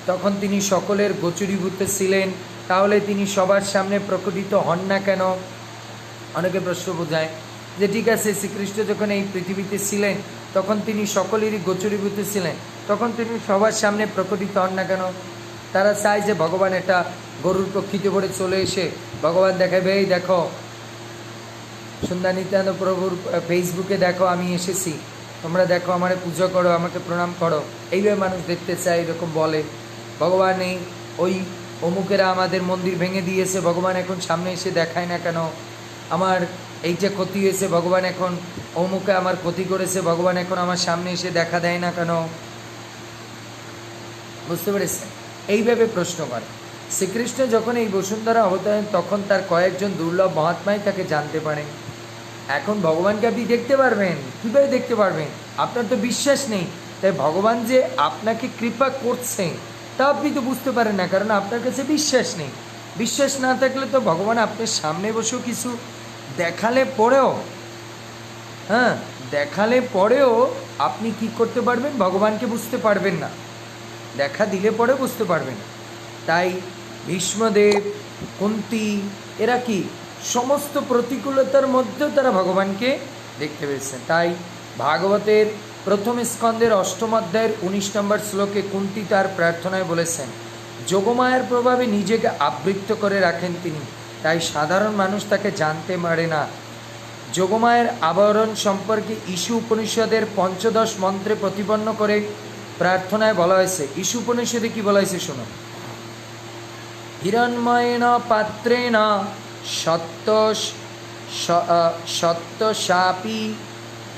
তখন তিনি সকলের গোচরীভূত ছিলেন, তাহলে তিনি সবার সামনে প্রকটিত হন না কেন? অনেকে প্রশ্ন বোঝায় যে ঠিক আছে, শ্রীকৃষ্ণ যখন এই পৃথিবীতে ছিলেন তখন তিনি সকলেরই গোচরীভূত ছিলেন, তখন তিনি সবার সামনে প্রকটিত হন না কেন? তারা চায় যে ভগবান এটা গরুর প্রকৃতি করে চলে এসে ভগবান দেখাবে, এই দেখো সুন্দর নিত্যানন্দ প্রভুর ফেসবুকে দেখো আমি এসেছি, তোমরা দেখো আমারে পুজো করো, আমাকে প্রণাম করো। এইভাবে মানুষ দেখতে চায়, এরকম বলে। ভগবান এই ওই অমুকেরা আমাদের মন্দির ভেঙে দিয়েছে, ভগবান এখন সামনে এসে দেখায় না কেন? আমার এইটা ক্ষতি হয়েছে, ভগবান এখন অমুকে আমার ক্ষতি করেছে, ভগবান এখন আমার সামনে এসে দেখা দেয় না কেন? বুঝতে পেরেছে? এইভাবে প্রশ্ন করে। শ্রীকৃষ্ণ যখন এই বসুন্ধরা অবতরেন তখন তার কয়েকজন দুর্লভ মহাত্মাই তাকে জানতে পারেন। এখন ভগবানকে আপনি দেখতে পারবেন, কীভাবে দেখতে পারবেন? আপনার তো বিশ্বাস নেই। তাই ভগবান যে আপনাকে কৃপা করছে তা আপনি তো বুঝতে পারেন না, কারণ আপনার কাছে বিশ্বাস নেই। বিশ্বাস না থাকলে তো ভগবান আপনার সামনে বসেও কিছু দেখালে পরেও, দেখালে পরেও আপনি কি করতে পারবেন? ভগবানকে বুঝতে পারবেন না, দেখা দিলে পরে বুঝতে পারবেন। তাই ভীষ্মদেব, কুন্তী, এরা কি সমস্ত প্রতিকূলতার মধ্যেও তারা ভগবানকে দেখতে পেয়েছেন। তাই ভাগবতের প্রথম স্কন্ধের 8ম অধ্যায়ের 19 নম্বর শ্লোকে কুন্তী তার প্রার্থনায় বলেছেন, যোগমায়ার প্রভাবে নিজেকে আবৃত করে রাখেন তিনি, তাই সাধারণ মানুষ তাকে জানতে পারে না। যোগমায়ের আবরণ সম্পর্কে ঈশু উপনিষদের 15 মন্ত্রে প্রতিপন্ন করে প্রার্থনায় বলা হয়েছে। ঈশু উপনিষদে কি বলা হয়েছে শোনো, হিরণ্ময়েন পাত্রেণ সত্যশাপি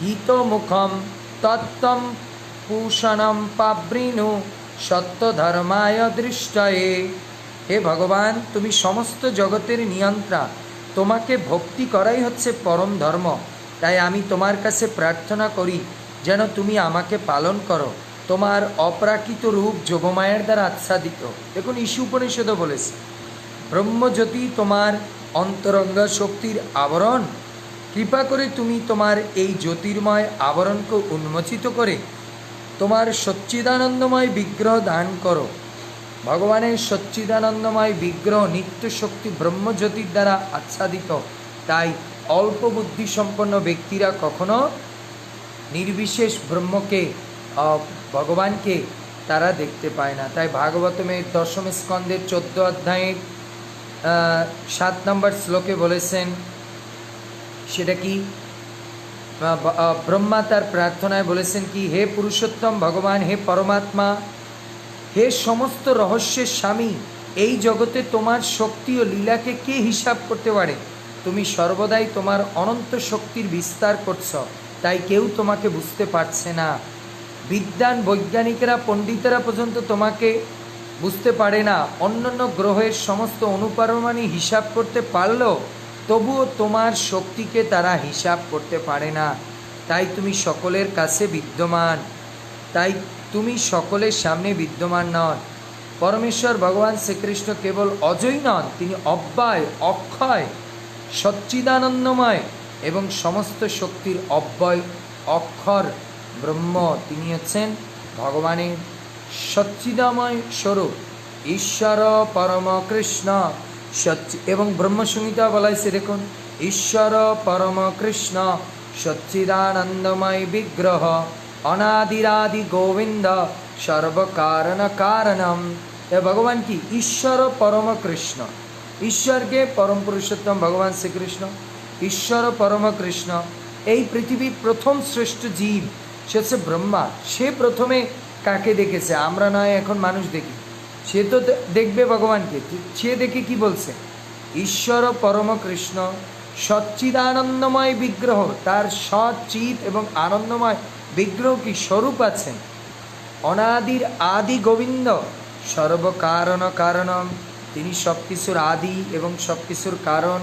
হিতমুখম তত্ত্বম পূষণম পাবৃণু সত্যধর্মায় দৃষ্টয়ে। হে ভগবান, তুমি সমস্ত জগতের নিয়ন্ত্রা, তোমাকে ভক্তি করাই হচ্ছে পরম ধর্ম। তাই আমি তোমার কাছে প্রার্থনা করি যেন তুমি আমাকে পালন করো। তোমার অপ্রাকৃত রূপ যোগমায়ের দ্বারা আচ্ছাদিত। দেখুন ঈশু উপনিষদও বলেছে, ব্রহ্মজ্যোতি তোমার অন্তরঙ্গ শক্তির আবরণ, কৃপা করে তুমি তোমার এই জ্যোতির্ময় আবরণকে উন্মোচিত করে তোমার সচ্চিদানন্দময় বিগ্রহ দান করো। ভগবানের সচ্চিদানন্দময় বিগ্রহ নিত্য শক্তি ব্রহ্মজ্যোতির দ্বারা আচ্ছাদিত, তাই অল্প বুদ্ধি সম্পন্ন ব্যক্তিরা কখনো নির্বিশেষ ব্রহ্মকে ভগবানকে তারা দেখতে পায় না। তাই ভাগবতমের দশম স্কন্ধের 14 অধ্যায়ের 7 নম্বর শ্লোকে বলেছেন, সেটা কি, ব্রহ্মা তার প্রার্থনায় বলেছেন কি, হে পুরুষোত্তম ভগবান, হে পরমাত্মা, হে সমস্ত রহস্যের স্বামী, এই জগতে তোমার শক্তি ও লীলাকে কে হিসাব করতে পারে? তুমি সর্বদাই তোমার অনন্ত শক্তির বিস্তার করছ, তাই কেউ তোমাকে বুঝতে পারছে না। বিদ্বান বৈজ্ঞানিকেরা পণ্ডিতেরা পর্যন্ত তোমাকে বুঝতে পারে না। অন্যান্য গ্রহের সমস্ত অনুপারমাণু হিসাব করতে পারলেও তবুও তোমার শক্তিকে তারা হিসাব করতে পারে না। তাই তুমি সকলের কাছে বিদ্যমান, তাই তুমি সকলের সামনে বিদ্যমান নন। পরমেশ্বর ভগবান শ্রীকৃষ্ণ কেবল অজয় নন, তিনি অব্যয়, অক্ষয়, সচ্চিদানন্দময় এবং সমস্ত শক্তির অব্যয় অক্ষর ব্রহ্ম। তিনি হচ্ছেন ভগবানের সচ্চিদাময় স্বরূপ, ঈশ্বর পরম কৃষ্ণ এবং ব্রহ্মসংহিতা বলা হয়েছে, দেখুন, ঈশ্বর পরম কৃষ্ণ সচ্চিদানন্দময় বিগ্রহ অনাদিরাদি গোবিন্দ সর্বকারণ কারণম। ভগবান কি? ঈশ্বর পরম কৃষ্ণ। ঈশ্বরকে পরম পুরুষোত্তম ভগবান শ্রীকৃষ্ণ, ঈশ্বর পরম কৃষ্ণ। এই পৃথিবীর প্রথম শ্রেষ্ঠ জীব সে হচ্ছে ব্রহ্মা। সে প্রথমে কাকে দেখেছে? আমরা নয়, এখন মানুষ দেখি। সে তো দেখবে ভগবানকে। সে দেখে কি বলছে? ঈশ্বর পরম কৃষ্ণ সচ্চিদানন্দময় বিগ্রহ, তার সচ্চিত এবং আনন্দময় বিগ্রহ কি স্বরূপ আছেন। অনাদির আদি গোবিন্দ সর্বকারণ কারণম, তিনি সব কিছুর আদি এবং সব কিছুর কারণ।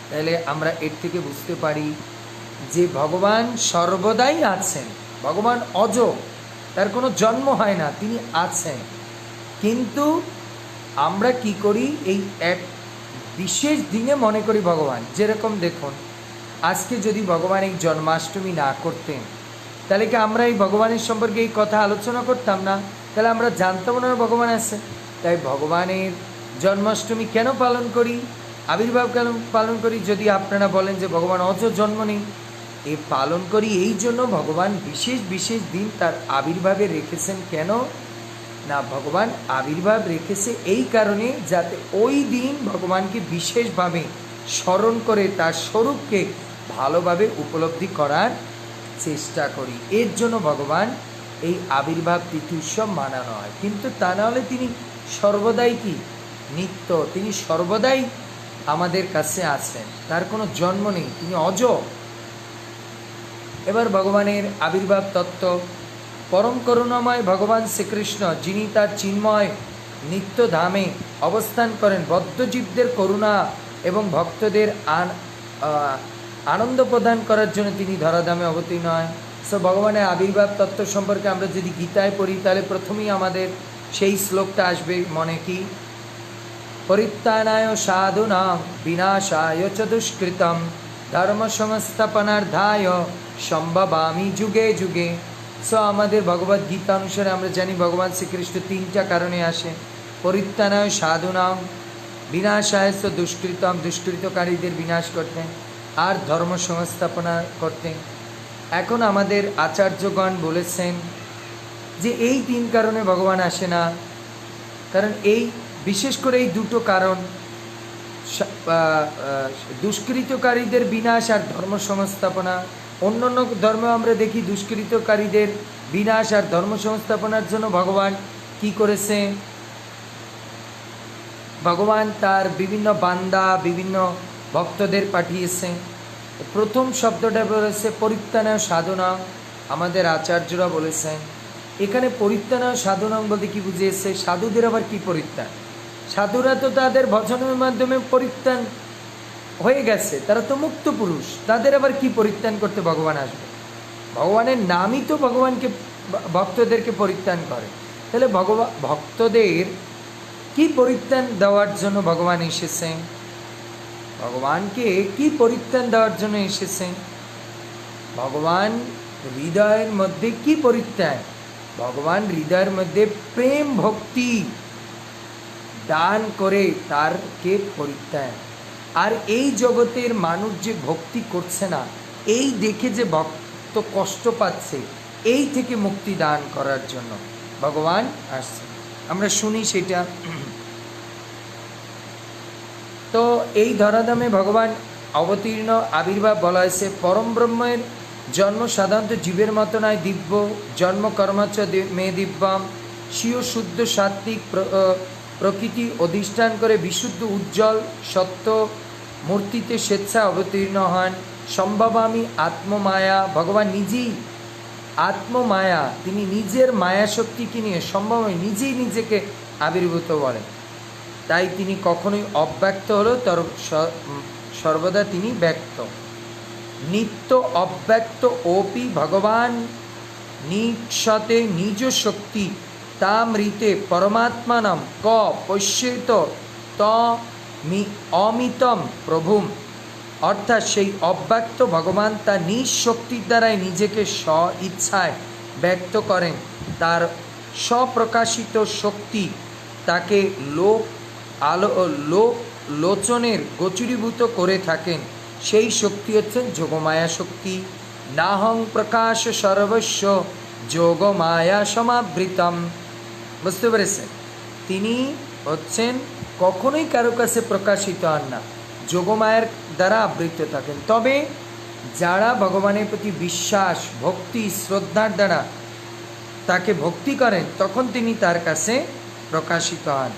তাহলে আমরা এর থেকে বুঝতে পারি যে ভগবান সর্বদাই আছেন। ভগবান অজ, তার কোনো জন্ম হয় না, তিনি আছেন। কিন্তু আমরা কি করি? এই এক বিশেষ দিনে মনে করি ভগবান। যেরকম দেখুন, আজকে যদি ভগবান এই জন্মাষ্টমী না করতেন, তাহলে কি আমরা এই ভগবানের সম্পর্কে এই কথা আলোচনা করতাম না? তাহলে আমরা জানতাম না ভগবান আছে। তাই ভগবানের জন্মাষ্টমী কেন পালন করি, আবির্ভাব কেন পালন করি? যদি আপনারা বলেন যে ভগবান অজ, জন্ম নেই, এ পালন করি এই জন্য ভগবান বিশেষ বিশেষ দিন তার আবির্ভাবে রেখেছেন। কেন না, ভগবান আবির্ভাব রেখেছে এই কারণে যাতে ওই দিন ভগবানকে বিশেষভাবে স্মরণ করে তার স্বরূপকে ভালোভাবে উপলব্ধি করার চেষ্টা করি। এর জন্য ভগবান এই আবির্ভাব তিথি উৎসব মানানো হয়। কিন্তু তা না হলে তিনি সর্বদাই কি? নিত্য, তিনি সর্বদাই আমাদের কাছে আছেন, তার কোনো জন্ম নেই, তিনি অজ। এবার ভগবানের আবির্ভাব তত্ত্ব। পরম করুণাময় ভগবান শ্রীকৃষ্ণ, যিনি তার চিন্ময় নিত্য ধামে অবস্থান করেন, বদ্ধজীবদের করুণা এবং ভক্তদের আনন্দ প্রদান করার জন্য তিনি ধরাধামে অবতীর্ণ হয়। সো ভগবানের আবির্ভাব তত্ত্ব সম্পর্কে আমরা যদি গীতায় পড়ি, তাহলে প্রথমেই আমাদের সেই শ্লোকটা আসবে মনে, কি? পরিত্রাণায় সাধুনাং বিনাশায় চ দুষ্কৃতম ধর্ম সংস্থাপনার্থায় সম্ভবামি যুগে যুগে। সো আমাদের ভগবদ গীতা অনুসারে আমরা জানি ভগবান শ্রীকৃষ্ণ তিনটা কারণে আসে। পরিত্রাণায় সাধুনাং, বিনাশায় চ দুষ্কৃতম, দুষ্কৃতকারীদের বিনাশ করতেন, আর ধর্ম সংস্থাপনা করতেন। এখন আমাদের আচার্যগণ বলেছেন যে এই তিন কারণে ভগবান আসে না। কারণ এই বিশেষ করে এই দুটো কারণ, দুষ্কৃতকারীদের বিনাশ আর ধর্ম সংস্থাপনা। অন্য অন্য ধর্মে আমরা দেখি দুষ্কৃতকারীদের বিনাশ আর ধর্ম সংস্থাপনার জন্য ভগবান কি করেছে? ভগবান তার বিভিন্ন বান্দা, বিভিন্ন ভক্তদের পাঠিয়েছে। প্রথম শব্দটা বলেছে পরিত্রাণায় সাধনা। আমাদের আচার্যরা বলেছেন এখানে পরিত্রাণায় সাধনা বলতে কি বুঝিয়েছে? সাধুদের আবার কি পরিত্রাণ? সাধুরা তো তাদের ভজনের মাধ্যমে পরিত্রাণ হয়ে গেছে, তারা তো মুক্ত পুরুষ, তাদের আবার কি পরিত্রাণ করতে ভগবান আসবে? ভগবানের নামই তো ভগবানকে, ভক্তদেরকে পরিত্রাণ করে। তাহলে ভক্তদের কি পরিত্রাণ দেওয়ার জন্য ভগবান এসেছেন? ভগবানকে কি পরিত্রাণ দেওয়ার জন্য এসেছেন? ভগবান হৃদয়ের মধ্যে কি পরিত্যাগ? ভগবান হৃদয়ের মধ্যে প্রেম ভক্তি দান করে তারকে পরিত্যাগ। আর এই জগতের মানুষ যে ভক্তি করছে না, এই দেখে যে ভক্ত কষ্ট পাচ্ছে, এই থেকে মুক্তি দান করার জন্য ভগবান আসছে। আমরা শুনি সেটা। তো এই ধরাধামে ভগবান অবতীর্ণ আবির্ভাব বলা হয়েছে। পরম ব্রহ্মের জন্ম সাধারণত জীবের মতো নয়, দিব্য জন্ম কর্মাচ মে দিব্যাম। স্বীয় শুদ্ধ সাত্ত্বিক প্রকৃতি অধিষ্ঠান করে বিশুদ্ধ উজ্জ্বল সত্য মূর্তিতে স্বেচ্ছায় অবতীর্ণ হন। সম্ভবামী আত্মমায়া, ভগবান নিজেই আত্মমায়া, তিনি নিজের মায়া শক্তিকে নিয়ে সম্ভবামী নিজেই নিজেকে আবির্ভূত বলেন। তাই তিনি কখনোই অব্যক্ত হলেও সর্বদা তিনি ব্যক্ত। নিত্য অব্যক্ত ওপি ভগবান নিঃসতে নিজ শক্তি তামৃতে পরমাত্মানম ক পশ্যেত অমিতম প্রভুম। অর্থাৎ সেই অব্যক্ত ভগবান তার নিজ শক্তির দ্বারাই নিজেকে স্ব ইচ্ছায় ব্যক্ত করেন। তার স্বপ্রকাশিত শক্তি তাকে লোক লোচনের গোচরীভূত করে থাকেন। সেই শক্তি হচ্ছেন যোগমায়া শক্তি। নাহং প্রকাশ সর্বস্ব যোগমায়া সমাবৃতম। বুঝতে পেরেছেন? তিনি হচ্ছেন কখনোই কারো কাছে প্রকাশিত হন না, যোগমায়ার দ্বারা আবৃত থাকেন। তবে যারা ভগবানের প্রতি বিশ্বাস ভক্তি শ্রদ্ধার দ্বারা তাকে ভক্তি করেন, তখন তিনি তার কাছে প্রকাশিত হন,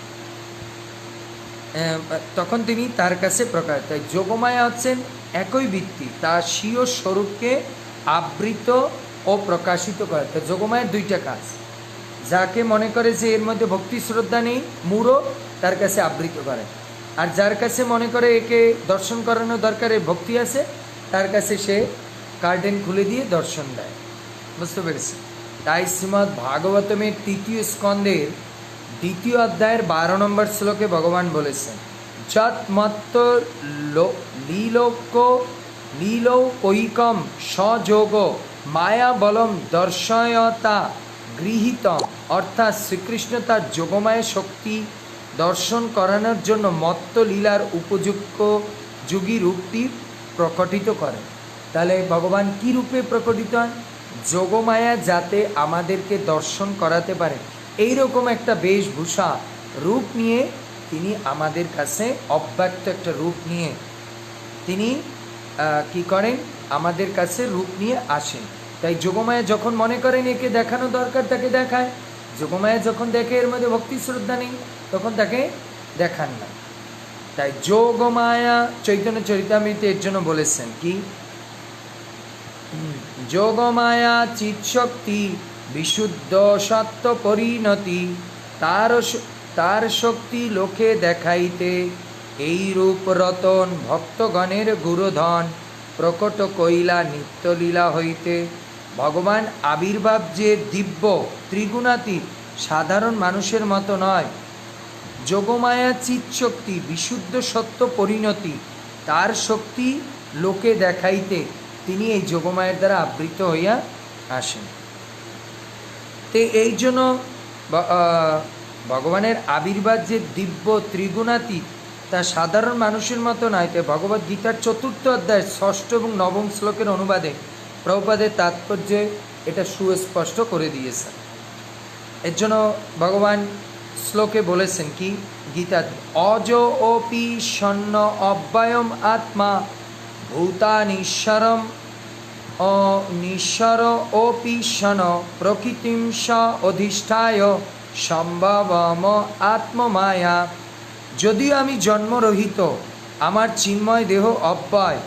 তখন তিনি তার কাছে প্রকাশ। তাই যোগমায়া হচ্ছেন একই বৃত্তি, তার স্বীয় স্বরূপকে আবৃত ও প্রকাশিত করে। তো যোগমায়ের দুইটা কাজ। যাকে মনে করে যে এর মধ্যে ভক্তি শ্রদ্ধা নেই, মূঢ়, তার কাছে আবৃত করে। আর যার কাছে মনে করে একে দর্শন করানো দরকার, এর ভক্তি আছে, তার কাছে সে কার্টেন খুলে দিয়ে দর্শন দেয়। বুঝতে পেরেছি? তাই শ্রীমদ্ ভাগবতমের 3য় স্কন্ধের 2য় অধ্যায়ের 12 নম্বর শ্লোকে ভগবান বলেছেন, যৎ মত্ত লীলৌকৈকম সযোগ মায়া বলম দর্শয়তা গৃহীতম। অর্থাৎ শ্রীকৃষ্ণ তার যোগমায়া শক্তি দর্শন করানোর জন্য মত্ত লীলার উপযুক্ত যোগী রূপটি প্রকটিত করেন। তাহলে ভগবান কি রূপে প্রকটিত হন? যোগমায়া যাতে আমাদেরকে দর্শন করাতে পারে, এইরকম একটা বেশভূষা রূপ নিয়ে তিনি আমাদের কাছে অব্যক্ত একটা রূপ নিয়ে তিনি কি করেন? আমাদের কাছে রূপ নিয়ে আসেন। তাই যোগমায়া যখন মনে করেন একে দেখানো দরকার, তাকে দেখায়। যোগমায়া যখন দেখে এর মধ্যে ভক্তি শ্রদ্ধা নেই, তখন তাকে দেখান না। তাই যোগমায়া চৈতন্য চরিতামৃতে এর জন্য বলেছেন কি, যোগমায়া চিৎশক্তি বিশুদ্ধ সত্য পরিণতি, তার শক্তি লোকে দেখাইতে এই রূপ রতন ভক্তগণের গুরুধন প্রকট কইলা নিত্যলীলা হইতে। ভগবান আবির্ভাব যে দিব্য ত্রিগুণাতীত, সাধারণ মানুষের মতো নয়। যোগমায়া চিৎশক্তি বিশুদ্ধ সত্য পরিণতি, তার শক্তি লোকে দেখাইতে তিনি এই যোগমায়ের দ্বারা আবৃত হইয়া আসেন। তো এই জন্য ভগবানের আবির্ভাব যে দিব্য ত্রিগুণাতীত, তা সাধারণ মানুষের মতো নয়। তাই ভগবদ্ গীতার 4th অধ্যায় 6ষ্ঠ এবং 9ম শ্লোকের অনুবাদে প্রভুপাদের তাৎপর্যে এটা সুস্পষ্ট করে দিয়েছেন। এর জন্য ভগবান শ্লোকে বলেছেন কি, গীতাতে, অজ ওপি সন্ন অব্যয়ম আত্মা ভূতানীশ্বরম নিশ্বর ওপি শন প্রকৃতিম স অধিষ্ঠায় সম্ভবম আত্মমায়া। যদিও আমি জন্মরহিত, আমার চিন্ময় দেহ অব্যয়,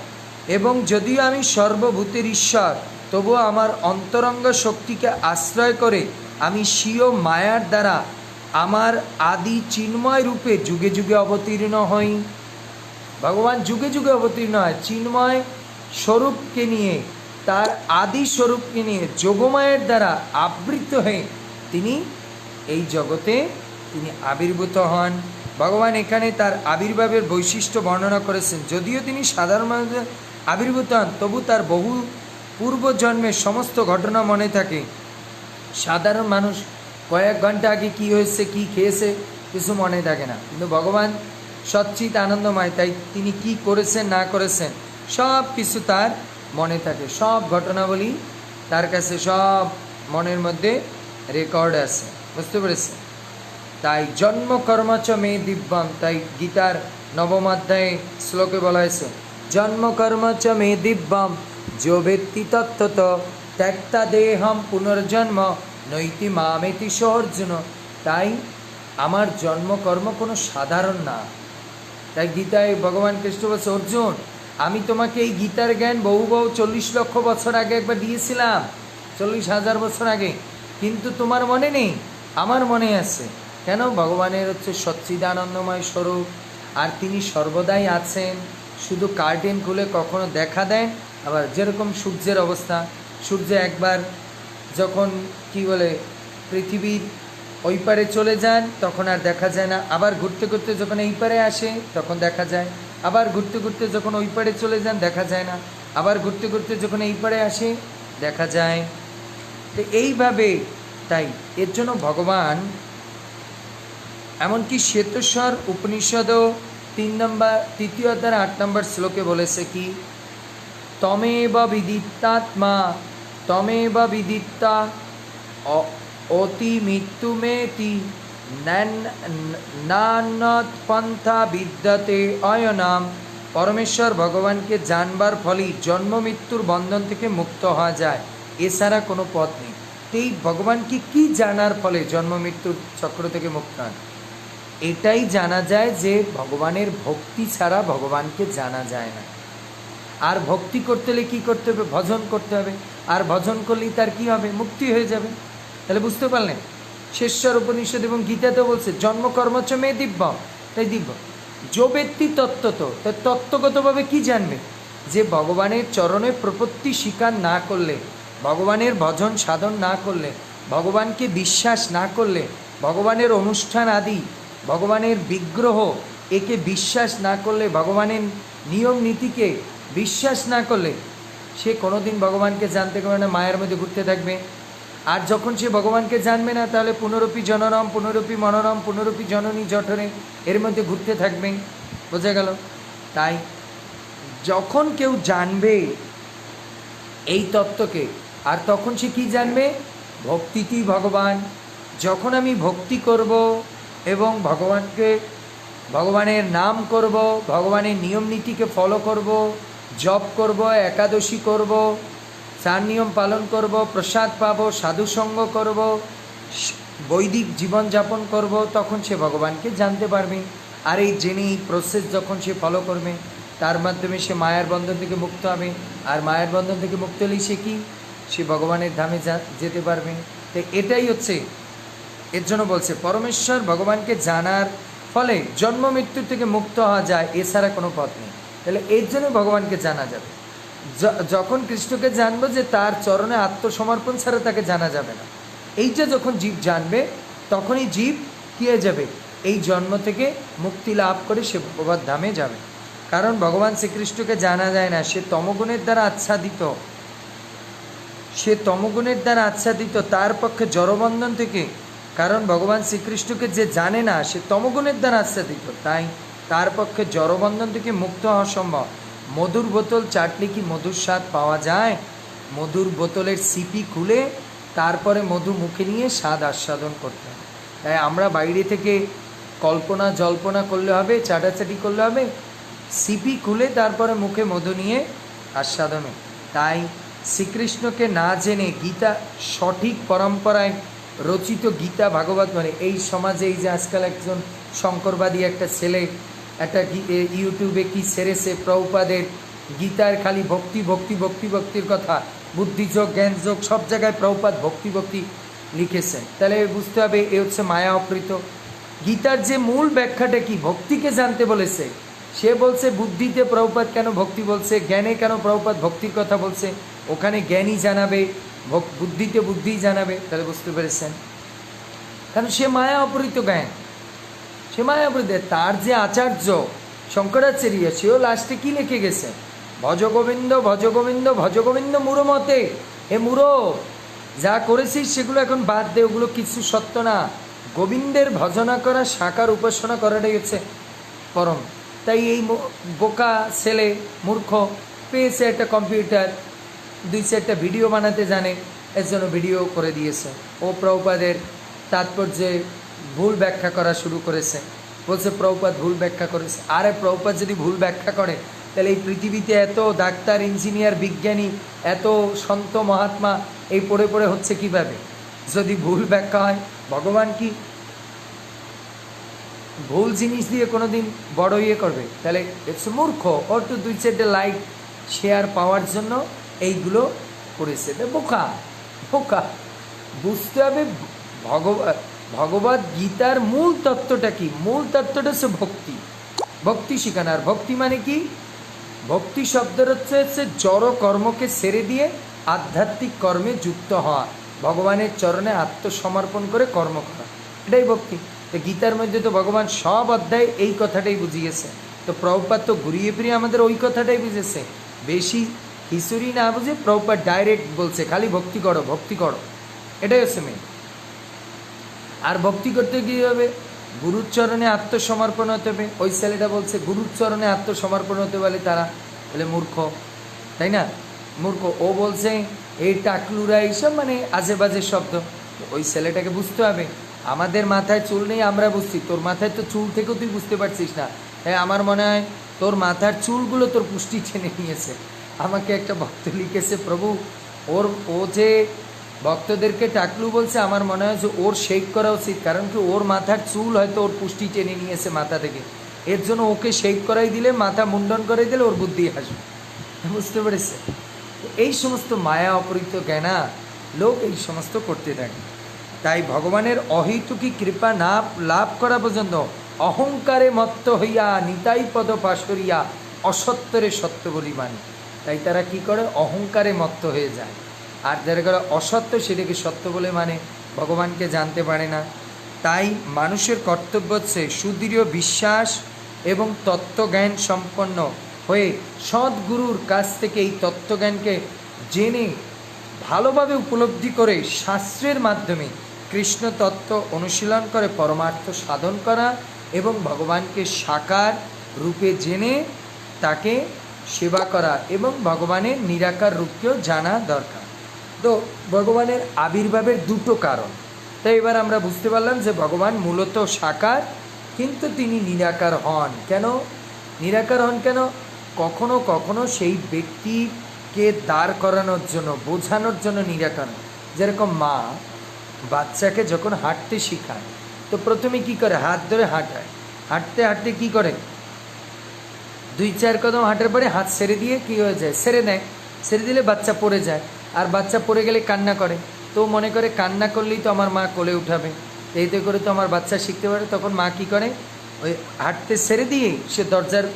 এবং যদিও আমি সর্বভূতের ঈশ্বর, তবুও আমার অন্তরঙ্গ শক্তিকে আশ্রয় করে আমি স্বীয় মায়ার দ্বারা আমার আদি চিন্ময় রূপে যুগে যুগে অবতীর্ণ হই। ভগবান যুগে যুগে অবতীর্ণ হয় চিন্ময় স্বরূপকে নিয়ে, তার আদি স্বরূপকে নিয়ে যোগমায়ের দ্বারা আবৃত হয়ে তিনি এই জগতে তিনি আবির্ভূত হন। ভগবান এখানে তার আবির্ভাবের বৈশিষ্ট্য বর্ণনা করেছেন। যদিও তিনি সাধারণ মানুষের আবির্ভূত হন, তবু তার বহু পূর্বজন্মের সমস্ত ঘটনা মনে থাকে। সাধারণ মানুষ কয়েক ঘন্টা আগে কি হয়েছে, কি খেয়েছে, কিছু মনে থাকে না, কিন্তু ভগবান সচ্চিত আনন্দময়, তাই তিনি কি করেছেন না করেছেন সব কিছু তার মনে থাকে, সব ঘটনাবলী তার কাছে সব মনের মধ্যে রেকর্ড আছে, বুঝতে পেরেছে? তাই জন্ম কর্মচ মে দিব্যম, তাই গীতার নবম অধ্যায়ে শ্লোকে বলা হয়েছে জন্ম কর্মচ মে দিব্যম যো ব্যক্তি তত্ত্বত ত্যক্তা দেহম পুনর্জন্ম নৈতি মামেতি অর্জুন। তাই আমার জন্মকর্ম কোনো সাধারণ না। তাই গীতায় ভগবান কৃষ্ণ বলছে, অর্জুন আমি তোমাকে এই গীতার জ্ঞান বহু 40 লক্ষ বছর আগে একবার দিয়েছিলাম, 40,000 বছর আগে, কিন্তু তোমার মনে নেই, আমার মনে আছে। কেন? ভগবানের হচ্ছে সচ্চিদানন্দময় স্বরূপ, আর তিনি সর্বদাই আছেন। শুধু কার্টেন খুলে কখনো দেখা দেন, আবার যেরকম সূর্যের অবস্থা, সূর্য একবার যখন কি বলে পৃথিবীর ওই পারে চলে যান তখন আর দেখা যায় না, আবার ঘুরতে ঘুরতে যখন এই পারে আসে তখন দেখা যায়, আবার ঘুরতে ঘুরতে যখন ওই পারে চলে যান দেখা যায় না, আবার ঘুরতে ঘুরতে যখন এই পারে আসে দেখা যায়। তো এইভাবে, তাই এর জন্য ভগবান এমনকি শ্বেতেশ্বর উপনিষদও 3 অধ্যায় 8 নম্বর শ্লোকে বলেছে কি, তমেব বিদিত্তাত্মা তমেব বিদিত্তা অতি মৃত্যুমেতি নান্যৎ পন্থা বিদ্যতে অয়নাম। পরমেশ্বর ভগবানকে জানবার ফলেই জন্ম মৃত্যুর বন্ধন থেকে মুক্ত হওয়া যায়, এছাড়া কোনো পথ নেই। এই ভগবানকে কি জানার ফলে জন্ম মৃত্যুর চক্র থেকে মুক্ত হয়? এটাই জানা যায় যে ভগবানের ভক্তি ছাড়া ভগবানকে জানা যায় না। আর ভক্তি করতে হলে কী করতে হবে? ভজন করতে হবে, আর ভজন করলেই তার কি হবে? মুক্তি হয়ে যাবে। তাহলে বুঝতে পারলেন, শেষর উপনিষদ এবং গীতাতেও বলছে জন্মকর্মচ মে দিব্য, তাই দিব্য যো ব্যক্তি তত্ত্বত, তাই তত্ত্বগতভাবে কি জানবে? যে ভগবানের চরণে প্রপত্তি স্বীকার না করলে, ভগবানের ভজন সাধন না করলে, ভগবানকে বিশ্বাস না করলে, ভগবানের অনুষ্ঠান আদি, ভগবানের বিগ্রহ একে বিশ্বাস না করলে, ভগবানের নিয়ম নীতিকে বিশ্বাস না করলে সে কোনোদিন ভগবানকে জানতে পারবে না, মায়ের মধ্যে ঘুরতে থাকবে। আর যখন সে ভগবানকে জানবে না, তাহলে পুনরূপী জনরম পুনরূপী মনোরম পুনরূপী জননী জঠরে এর মধ্যে ঘুরতে থাকবে। বোঝা গেল? তাই যখন কেউ জানবে এই তত্ত্বকে, আর তখন সে কি জানবে? ভক্তিতেই ভগবান। যখন আমি ভক্তি করব এবং ভগবানের নাম করব, ভগবানের নিয়ম নীতিকে ফলো করব, জপ করব, একাদশী করব, 4 নিয়ম পালন করব, প্রসাদ পাব, সাধুসঙ্গ করব, বৈদিক জীবনযাপন করব, তখন সে ভগবানকে জানতে পারবে। আর এই জেনে এই প্রসেস যখন সে ফলো করবে, তার মাধ্যমে সে মায়ার বন্ধন থেকে মুক্ত হবে। আর মায়ের বন্ধন থেকে মুক্ত হলেই সে কি? সে ভগবানের ধামে যেতে পারবে। তো এটাই হচ্ছে, এর জন্য বলছে পরমেশ্বর ভগবানকে জানার ফলে জন্ম মৃত্যুর থেকে মুক্ত হওয়া যায়, এছাড়া কোনো পথ নেই। তাহলে এর জন্য ভগবানকে জানা যাবে। যখন কৃষ্ণকে জানবো যে তার চরণে আত্মসমর্পণ ছাড়া তাকে জানা যাবে না, এইটা যখন জীব জানবে তখনই জীব কী হয়ে যাবে? এই জন্ম থেকে মুক্তি লাভ করে সে ভগবত ধামে যাবে। কারণ ভগবান শ্রীকৃষ্ণকে জানা যায় না, সে তমগুণের দ্বারা আচ্ছাদিত, সে তমগুণের দ্বারা আচ্ছাদিত, তার পক্ষে জড়বন্ধন থেকে, কারণ ভগবান শ্রীকৃষ্ণকে যে জানে না সে তমগুণের দ্বারা আচ্ছাদিত, তাই তার পক্ষে জড়বন্ধন থেকে মুক্ত হওয়া সম্ভব। মধুর বোতল চাটলে কি মধুর স্বাদ পাওয়া যায়? মধুর বোতলের সিপি খুলে তারপরে মধু মুখে নিয়ে স্বাদ আস্বাদন করতে হবে। তাই আমরা বাইরে থেকে কল্পনা জল্পনা করলে হবে, চাটাচাটি করলে হবে? সিপি খুলে তারপরে মুখে মধু নিয়ে আস্বাদন। তাই শ্রীকৃষ্ণকে না জেনে গীতা সঠিক পরম্পরায় রচিত গীতা ভাগবত, মানে এই সমাজে এই যে আজকাল একজন শঙ্করবাদী একটা ছেলে একটা ইউটিউবে কি সেরেছে প্রভুপাদের গীতার খালি ভক্তি ভক্তি ভক্তি ভক্তির কথা, বুদ্ধিযোগ জ্ঞানযোগ সব জায়গায় প্রভুপাদ ভক্তি ভক্তি লিখেছেন। তাহলে বুঝতে হবে এ হচ্ছে মায়া অপৃত। গীতার যে মূল ব্যাখ্যাটা কি? ভক্তিকে জানতে বলেছে। সে বলছে বুদ্ধিতে প্রভুপাদ কেন ভক্তি বলছে, জ্ঞানে কেন প্রভুপাদ ভক্তির কথা বলছে, ওখানে জ্ঞানই জানাবে, বুদ্ধিতে বুদ্ধিই জানাবে। তাহলে বুঝতে পেরেছেন? কারণ সে মায়া অপহৃত জ্ঞান, সে মায়া অপহৃত। তার যে আচার্য শঙ্করাচার্য, সেও লাস্টে কি লিখে গেছে? ভজ গোবিন্দ ভজ গোবিন্দ ভজ গোবিন্দ মুড়ো মতে। হে মুড়ো, যা করেছিস সেগুলো এখন বাদ দে, ওগুলো কিছু সত্য না। গোবিন্দের ভজনা করা, সাকার উপাসনা করাটাই হচ্ছে পরম। তাই এই বোকা ছেলে মূর্খ পেয়েছে একটা কম্পিউটার, 2-4টা ভিডিও বানাতে জানে, এর জন্য ভিডিও করে দিয়েছে। ও প্রভুপাদের তাৎপর্যে ভুল ব্যাখ্যা করা শুরু করেছে, বলছে প্রভুপাদ ভুল ব্যাখ্যা করেছে। আরে প্রভুপাদ যদি ভুল ব্যাখ্যা করে, তাহলে এই পৃথিবীতে এত ডাক্তার, ইঞ্জিনিয়ার, বিজ্ঞানী, এত সন্ত মহাত্মা এই পড়ে পড়ে হচ্ছে কিভাবে? যদি ভুল ব্যাখ্যা হয়, ভগবান কি ভুল জিনিস দিয়ে কোনোদিন বড় ইয়ে করবে? তাহলে একটু মূর্খ, ওর তো 2-4টে লাইক শেয়ার পাওয়ার জন্য এইগুলো করেছে। বোকা বোকা, বুঝতে হবে ভগবদ গীতার মূল তত্ত্বটা কি। মূল তত্ত্বটা হচ্ছে ভক্তি, ভক্তি শিখানো। আর ভক্তি মানে কি? ভক্তি শব্দের হচ্ছে জড় কর্মকে ছেড়ে দিয়ে আধ্যাত্মিক কর্মে যুক্ত হওয়া, ভগবানের চরণে আত্মসমর্পণ করে কর্ম করা, এটাই ভক্তি। তো গীতার মধ্যে তো ভগবান সব অধ্যায় এই কথাটাই বুঝিয়েছে। তো প্রভুপাদ তো ঘুরিয়ে ফিরিয়ে আমাদের ওই কথাটাই বুঝেছে, বেশি খিচুড়ি না বুঝে প্রভুপাদ ডাইরেক্ট বলছে খালি ভক্তি করো, ভক্তি করো, এটাই হচ্ছে মেন। আর ভক্তি করতে কী হবে? গুরুর চরণে আত্মসমর্পণ হতে হবে। ওই ছেলেটা বলছে গুরুর চরণে আত্মসমর্পণ হতে বলে তারা, বলে মূর্খ, তাই না? মূর্খ। ও বলছে এই টাকলুরা, এইসব মানে আজে বাজে শব্দ। ওই ছেলেটাকে বুঝতে হবে, আমাদের মাথায় চুল নেই আমরা বুঝছি, তোর মাথায় তো চুল থেকেও তুই বুঝতে পারছিস না। হ্যাঁ, আমার মনে হয় তোর মাথার চুলগুলো তোর পুষ্টি টেনে নিয়েছে। আমাকে একটা ভক্ত লিখেছে, প্রভু ও যে ভক্তদেরকে টাকলু বলছে, আমার মনে হয় যে ওর শেক করা উচিত, কারণ কি ওর মাথার চুল হয়তো ওর পুষ্টি টেনে নিয়েছে মাথা থেকে, এর জন্য ওকে শেক করাই দিলে, মাথা মুন্ডন করে দিলে ওর বুদ্ধি আসবে। বুঝতে পেরেছে? এই সমস্ত মায়া অপরিত জ্ঞানা লোক এই সমস্ত করতে থাকে। তাই ভগবানের অহেতুকী কৃপা না লাভ করা পর্যন্ত অহংকারে মত্ত হইয়া নিতাই পদ পাশরিয়া অসত্যরে সত্য বলি মানে। তাই তারা কি করে? অহংকারে মত্ত হয়ে যায়। আর যারা করে অসত্য, সেটাকে সত্য বলে মানে, ভগবানকে জানতে পারে না। তাই মানুষের কর্তব্য হচ্ছে সুদৃঢ় বিশ্বাস এবং তত্ত্বজ্ঞান সম্পন্ন হয়ে সদ্গুরুর কাছ থেকে এই তত্ত্বজ্ঞানকে জেনে ভালোভাবে উপলব্ধি করে শাস্ত্রের মাধ্যমে কৃষ্ণ তত্ত্ব অনুশীলন করে পরমার্থ সাধন করা এবং ভগবানকে সাকার রূপে জেনে তাকে সেবা করা এবং ভগবানের নিরাকার রূপকেও জানা দরকার। তো ভগবানের আবির্ভাবের দুটো কারণ। তাই এবার আমরা বুঝতে পারলাম যে ভগবান মূলত সাকার, কিন্তু তিনি নিরাকার হন কেন? নিরাকার হন কেন? কখনো কখনো সেই ব্যক্তিকে দাঁড় করানোর জন্য, বোঝানোর জন্য নিরাকার। যেরকম মা বাচ্চাকে যখন হাঁটতে শেখায়, তো প্রথমে কি করে? হাত ধরে হাঁটায়। হাঁটতে হাঁটতে কি করে? 2-4 কদম হাঁটার পরে হাত ছেড়ে দিয়ে কি হয়ে যায়? ছেড়ে দেয়। ছেড়ে দিলে বাচ্চা পড়ে যায়, আর বাচ্চা পড়ে গেলে কান্না করে। তো মনে করে কান্না করলেই তো আমার মা কোলে উঠাবে, এইতে করে তো আমার বাচ্চা শিখতে পারে। তখন মা কি করে? ওই হাঁটতে ছেড়ে দিয়ে সে দরজার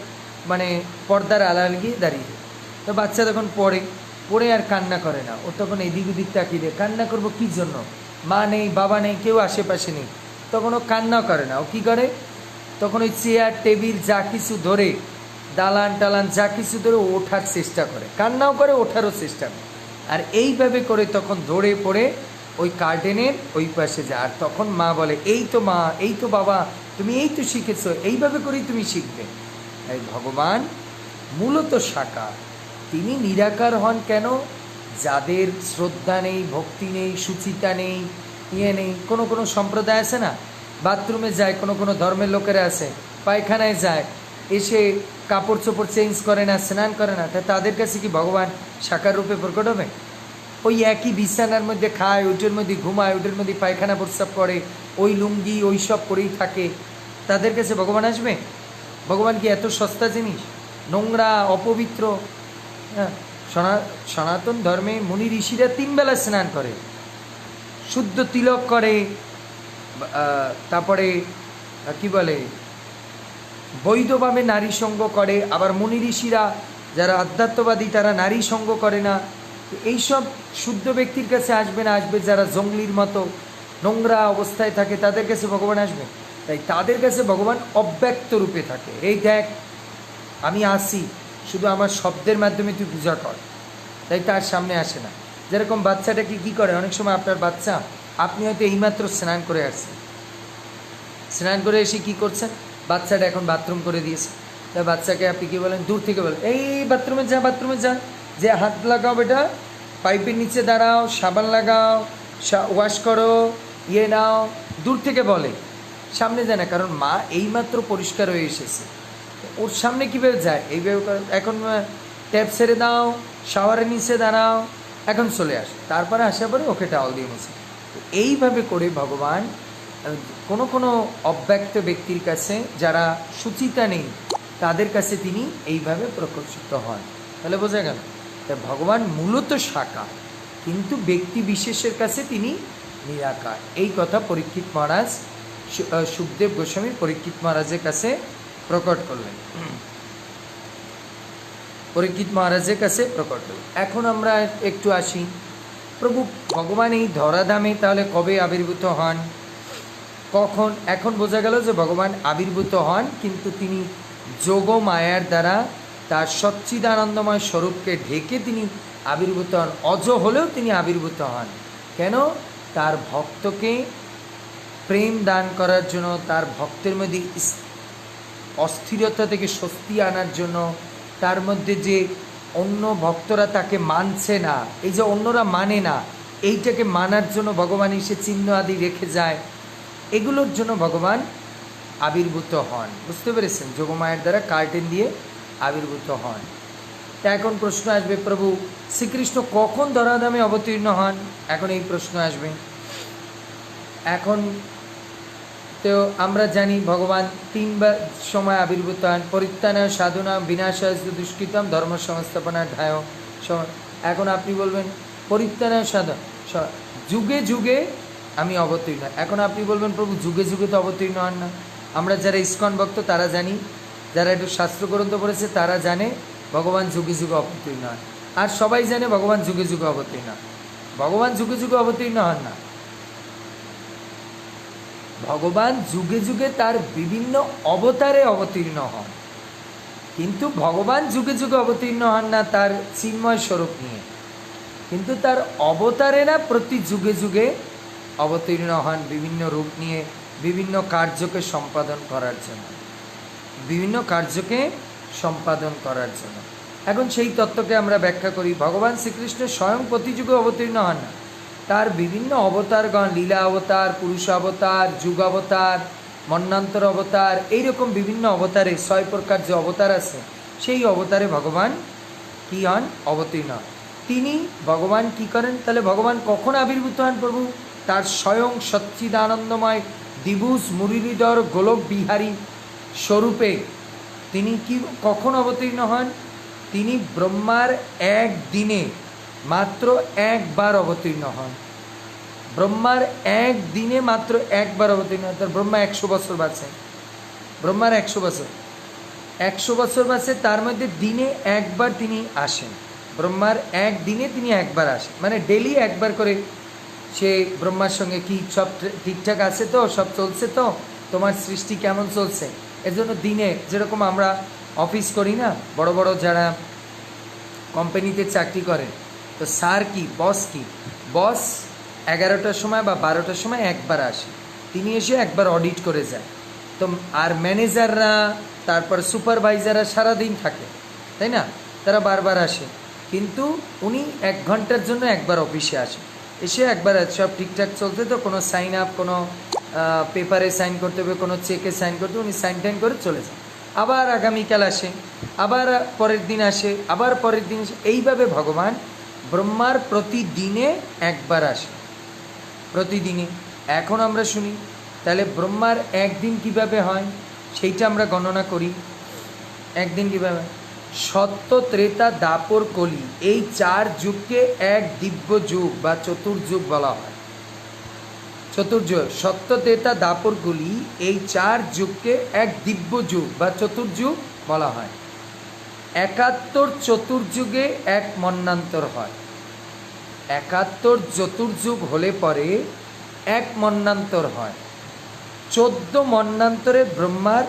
মানে পর্দার আড়াল গিয়ে দাঁড়িয়ে। তো বাচ্চা তখন পড়ে আর কান্না করে না। ও তখন এদিক ওদিক তাকিয়ে দেয়, কান্না করবো কী জন্য? মা নেই, বাবা নেই, কেউ আশেপাশে নেই। তখন ও কান্নাও করে না। ও কী করে? তখন ওই চেয়ার টেবিল যা কিছু ধরে, দালান টালান যা কিছু ধরে ওঠার চেষ্টা করে, কান্নাও করে, ওঠারও চেষ্টা করে। আর এইভাবে করে তখন ধরে পড়ে ওই কার্টেনের ওই পাশে যায়। আর তখন মা বলে, এই তো মা, এই তো বাবা, তুমি এই তো শিখেছো, এইভাবে করেই তুমি শিখবে। তাই ভগবান মূলত সাকার, তিনি নিরাকার হন কেন? যাদের শ্রদ্ধা নেই, ভক্তি নেই, সুচিতা নেই, নেই। কোনো কোনো সম্প্রদায় আছে না, বাথরুমে যায়, কোনো কোনো ধর্মের লোকেরা আছে, পায়খানায় যায়, এসে কাপড় চোপড় চেঞ্জ করে না, স্নান করে না। তা তাদের কাছে কি ভগবান সাকার রূপে প্রকট হবে? ওই একই বিছানার মধ্যে খায়, ওইটার মধ্যে ঘুমায়, ওইটার মধ্যে পায়খানা প্রস্রাব করে, ওই লুঙ্গি ওই সব করেই থাকে, তাদের কাছে ভগবান আসবে? ভগবান কি এত সস্তা জিনিস? নোংরা, অপবিত্র? হ্যাঁ, সনাতন ধর্মে মুনি ঋষিরা 3 বেলা স্নান করে, শুদ্ধ তিলক করে, তারপরে কি বলে বৈধভাবে নারী সঙ্গ করে। আবার মুনি ঋষিরা যারা আধ্যাত্মবাদী তারা নারী সঙ্গ করে না। এইসব শুদ্ধ ব্যক্তির কাছে আসবে না, আসবে যারা জঙ্গলির মতো নোংরা অবস্থায় থাকে, তাদের কাছে ভগবান আসবে। তাই তাদের কাছে ভগবান অব্যক্ত রূপে থাকে। এই দেখ আমি আসি, শুধু আমার শব্দের মাধ্যমে তুই পূজা কর, তাই তার সামনে আসে না। যেরকম বাচ্চাটাকে কী করে, অনেক সময় আপনার বাচ্চা, আপনি হয়তো এইমাত্র স্নান করে আসছেন, স্নান করে এসে কী করছেন, বাচ্চাটা এখন বাথরুম করে দিয়েছে, তাই বাচ্চাকে আপনি কী বলেন, দূর থেকে বলেন এই বাথরুমে যা, বাথরুমে যা, যে হাত লাগাও বেটা, পাইপের নিচে দাঁড়াও, সাবান লাগাও, ওয়াশ করো, ইয়ে নাও, দূর থেকে বলে, সামনে যায় না। কারণ মা এইমাত্র পরিষ্কার হয়ে এসেছে, ওর সামনে কীভাবে যায়, এইভাবে এখন ট্যাপ ছেড়ে দাও, শাওয়ারের নিচে দাঁড়াও, এখন চলে আসে, তারপরে আসার পরে ওকে টাওয়াল দিয়ে মুছে। এইভাবে করে ভগবান কোনো কোনো অব্যক্ত ব্যক্তির কাছে, যারা সুচিতা নেই, তাদের কাছে তিনি এইভাবে প্রকর্ষিত হন। তাহলে বোঝা গেল, ভগবান মূলত সাকার, কিন্তু ব্যক্তি বিশেষের কাছে তিনি নিরাকার। এই কথা পরীক্ষিত মহারাজ, সুখদেব গোস্বামী পরীক্ষিত মহারাজের কাছে প্রকট করলেন, পরীক্ষিত মহারাজের কাছে প্রকট করলেন। এখন আমরা একটু আসি, প্রভু ভগবান এই ধরাধামে তাহলে কবে আবির্ভূত হন, কখন? এখন বোঝা গেল যে ভগবান আবির্ভূত হন, কিন্তু তিনি যোগ মায়ার দ্বারা তার সচ্চিদানন্দময় স্বরূপকে ঢেকে তিনি আবির্ভূত হন। অজ হলেও তিনি আবির্ভূত হন কেন? তার ভক্তকে প্রেম দান করার জন্য, তার ভক্তের মধ্যে অস্থিরতা থেকে স্বস্তি আনার জন্য, তার মধ্যে যে অন্য ভক্তরা তাকে মানছে না, এই যে অন্যরা মানে না, এইটাকে মানার জন্য ভগবান এসে চিহ্ন আদি রেখে যায়, এগুলোর জন্য ভগবান আবির্ভূত হন। বুঝতে পেরেছেন? যোগমায়ের দ্বারা কার্টেন দিয়ে আবির্ভূত হন। তা এখন প্রশ্ন আসবে, প্রভু শ্রীকৃষ্ণ কখন ধরাধামে অবতীর্ণ হন? এখন এই প্রশ্ন আসবে। এখন তো আমরা জানি ভগবান তিনবার সময় আবির্ভূত হন, পরিত্রাণায় সাধুনাম বিনাশায় দুষ্কৃতম ধর্ম সংস্থাপনায় ধায়। এখন আপনি বলবেন পরিত্রাণায় সাধন, যুগে যুগে আমি অবতীর্ণ। এখন আপনি বলবেন প্রভু যুগে যুগে তো অবতীর্ণ হন না। আমরা যারা ইস্কন ভক্ত তারা জানি, যারা একটু শাস্ত্রগ্রন্থ পড়েছে তারা জানে ভগবান যুগে যুগে অবতীর্ণ হন, আর সবাই জানে ভগবান যুগে যুগে অবতীর্ণ হন। ভগবান যুগে যুগে অবতীর্ণ হন না, ভগবান যুগে যুগে তার বিভিন্ন অবতারে অবতীর্ণ হন, কিন্তু ভগবান যুগে যুগে অবতীর্ণ হন না তার চিন্ময় স্বরূপ নিয়ে, কিন্তু তার অবতারেরা প্রতি যুগে যুগে অবতীর্ণ হন বিভিন্ন রূপ নিয়ে, বিভিন্ন কার্যকে সম্পাদন করার জন্য, বিভিন্ন কার্যকে সম্পাদন করার জন্য। এখন সেই তত্ত্বকে আমরা ব্যাখ্যা করি। ভগবান শ্রীকৃষ্ণ স্বয়ং প্রতি যুগে অবতীর্ণ হন না, তার বিভিন্ন অবতারগণ, লীলা অবতার, পুরুষ অবতার, যুগ অবতার, মন্বন্তর অবতার, এইরকম বিভিন্ন অবতারে ৬ প্রকার যে অবতার আছে, সেই অবতারে ভগবান কী হন? অবতীর্ণ। তিনি ভগবান কি করেন? তাহলে ভগবান কখন আবির্ভূত হন? প্রভু তার স্বয়ং সচ্চিদানন্দময় দ্বিভুজ মুরলীধর গোলক বিহারী স্বরূপে তিনি কি কখন অবতীর্ণ হন? তিনি ব্রহ্মার এক দিনে মাত্র একবার অবতীর্ণ হন। ব্রহ্মার এক দিনে মাত্র একবার অবতীর্ণ হন। তার ব্রহ্মা ১০০ বছর বাঁচে, ব্রহ্মার ১০০ বছর, ১০০ বছর বাঁচে, তার মধ্যে দিনে একবার তিনি আসেন। ব্রহ্মার এক দিনে তিনি একবার আসেন, মানে ডেলি একবার করে সে ব্রহ্মার সঙ্গে কি সব ঠিকঠাক আছে তো, সব চলছে তো, তোমার সৃষ্টি কেমন চলছে, এর জন্য দিনে, যেরকম আমরা অফিস করি না, বড় বড় যারা কোম্পানিতে চাকরি করেন, তো স্যার কি, বস কি, বস ১১টার সময় বা ১২টার সময় একবার আসে, তিনি এসে একবার অডিট করে যায়। তো আর ম্যানেজাররা, তারপর সুপারভাইজাররা সারাদিন থাকে, তাই না, তারা বারবার আসে, কিন্তু উনি ১ ঘন্টার জন্য একবার অফিসে আসে, এসে একবার সব ঠিকঠাক চলতে তো, কোনো সাইন আপ, কোনো পেপারে সাইন করতে হবে, কোনো চেকে সাইন করতে, উনি সাইন টাইন করে চলে যান। আবার আগামীকাল আসে, আবার পরের দিন আসে, আবার পরের দিন আসে, এইভাবে ভগবান ব্রহ্মার প্রতিদিনে একবার আসে, প্রতিদিনে। এখন আমরা শুনি তাহলে ব্রহ্মার একদিন কিভাবে হয় সেইটা আমরা গণনা করি। একদিন কীভাবে? সত্য, ত্রেতা, দাপর, কলি, এই ৪ যুগকে এক দিব্য যুগ বা চতুর্যুগ বলা হয়। চতুর্যুগ, সত্য, ত্রেতা, দাপর, কলি, এই ৪ যুগকে এক দিব্য যুগ বা চতুর্যুগ বলা হয়। ৭১ চতুর্যুগে এক মন্বন্তর হয়। ৭১ চতুর্যুগ হলে পরে এক মন্বন্তর হয়। ১৪ মন্বন্তরে ব্রহ্মার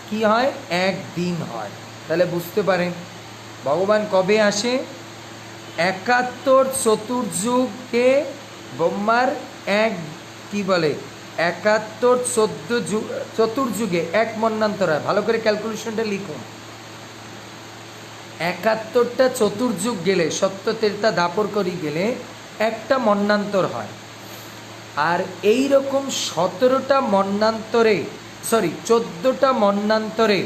কি হয়? এক দিন হয়। তাহলে বুঝতে পারেন ভগবান কবে আসে? 71 চতুর্যুগে ব্রহ্মার এক কি বলে 71 চতুর্যুগে এক মন্বন্তর হয়। ভালো করে ক্যালকুলেশনটা লিখুন। 71টা চতুর্যুগ গেলে, সত্য তেরটা দাপর করি গেলে একটা মন্বন্তর হয়। আর এই রকম 17টা মন্বন্তরে 14টা মন্বন্তরে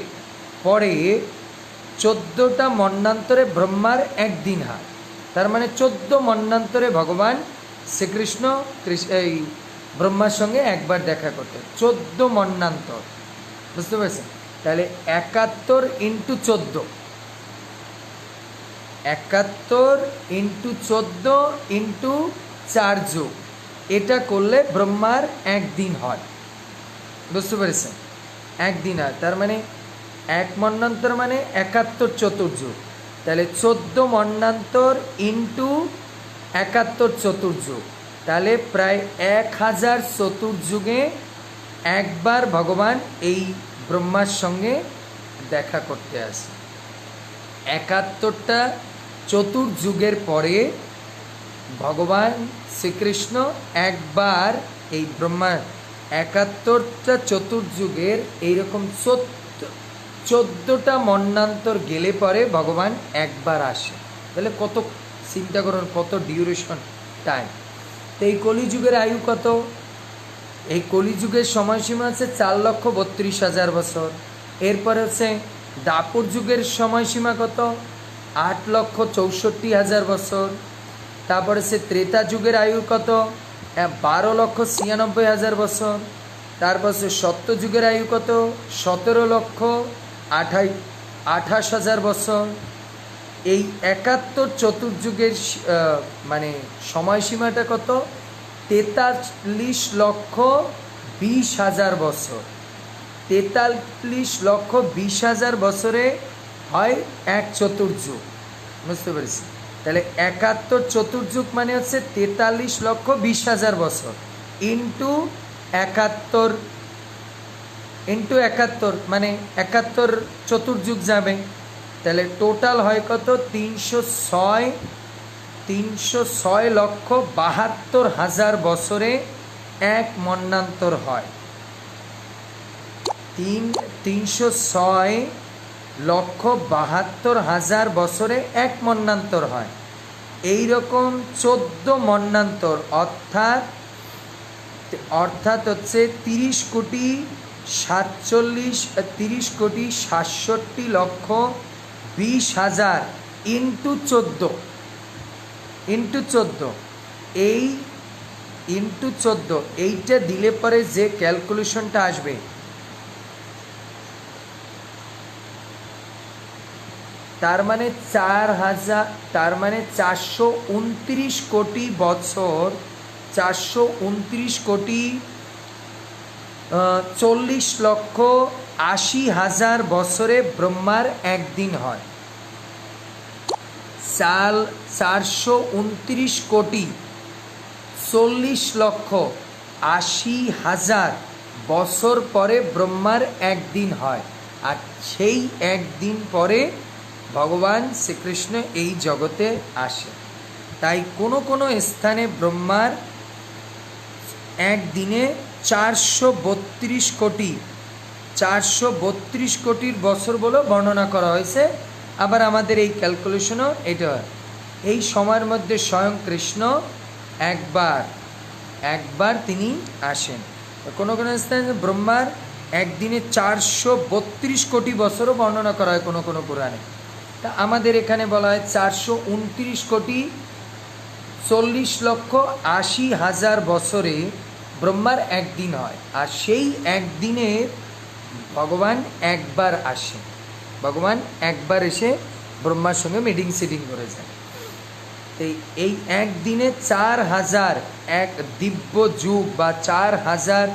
পরে 14টা মন্বন্তরে ব্রহ্মার একদিন হয়। তার মানে 14 মন্বন্তরে ভগবান শ্রীকৃষ্ণ এই ব্রহ্মার সঙ্গে একবার দেখা করতেন। 14 মন্বন্তর, বুঝতে পারছেন? তাহলে 71 ইন্টু 14, 71 ইন্টু 14 ইন্টু 4 যুগ, এটা করলে ব্রহ্মার একদিন হয়। বুঝতে পেরেছেন? একদিন হয়। তার মানে এক মন্বন্তর মানে 71 চতুর্যুগ। তাহলে 14 মন্বন্তর ইন্টু 71 চতুর্যুগ, তাহলে প্রায় 1000 চতুর্যুগে একবার ভগবান এই ব্রহ্মার সঙ্গে দেখা করতে আসে। 71টা চতুর্যুগের পরে ভগবান শ্রীকৃষ্ণ একবার এই ব্রহ্মা 71টা চতুর্যুগের এইরকম 14টা মন্বন্তর গেলে পরে ভগবান একবার আসে। তাহলে কত চিন্তা করুন, কত ডিউরেশন টাইম। তো এই কলিযুগের আয়ু কত? এই কলিযুগের সময়সীমা আছে 4,32,000 বছর। এরপরে হচ্ছে দাপর যুগের সময়সীমা কত? 8,64,000 বছর। তারপরে সে ত্রেতা যুগের আয়ু কত? 12,96,000 বছর। তারপর সে সত্য যুগের আয়ু কত? 17,28,000 বছর। এই 71 চতুর্যুগের মানে সময়সীমাটা কত? 43,20,000 বছর। 43,20,000 বছরে হয় এক চতুর্যুগ। বুঝতে পেরেছি? তাহলে 71 চতুর্যুগ মানে হচ্ছে 43,20,000 বছর ইন্টু 71 মানে 71 চতুর্যুগ যাবে। তাহলে টোটাল হয় কত? 306,72,000 বছরে এক মন্বন্তর হয়। 306,72,000 বছরে এক মন্বন্তর হয়। এই রকম 14 মন্বন্তর অর্থাৎ হচ্ছে 30,67,20,000 ইন্টু 14 এই ইন্টু 14 এইটা দিলে পরে যে ক্যালকুলেশনটা আসবে, তার মানে 429 কোটি বছর, 429 কোটি 40,80,000 বছরে ব্রহ্মার একদিন হয়। 429 কোটি 40,80,000 বছর পরে ব্রহ্মার একদিন হয়। আর সেই একদিন পরে ভগবান শ্রীকৃষ্ণ এই জগতে আসে। তাই কোনো কোনো স্থানে ব্রহ্মার একদিনে 432 কোটির বছর বলে বর্ণনা করা হয়েছে। আবার আমাদের এই ক্যালকুলেশনও এটা হয়। এই সময়ের মধ্যে স্বয়ং কৃষ্ণ একবার তিনি আসেন। কোনো কোনো স্থানে ব্রহ্মার একদিনে 432 কোটি বছরও বর্ণনা করা হয় কোনো কোনো পুরাণে। তা আমাদের এখানে বলা হয় 429 কোটি 40,80,000 বছরে ব্রহ্মার একদিন হয়। আর সেই একদিনে ভগবান একবার আসেন। ভগবান একবার এসে ব্রহ্মার সঙ্গে মিটিং সিটিং করে যান। এই একদিনে 4,000 এক দিব্য যুগ বা 4,000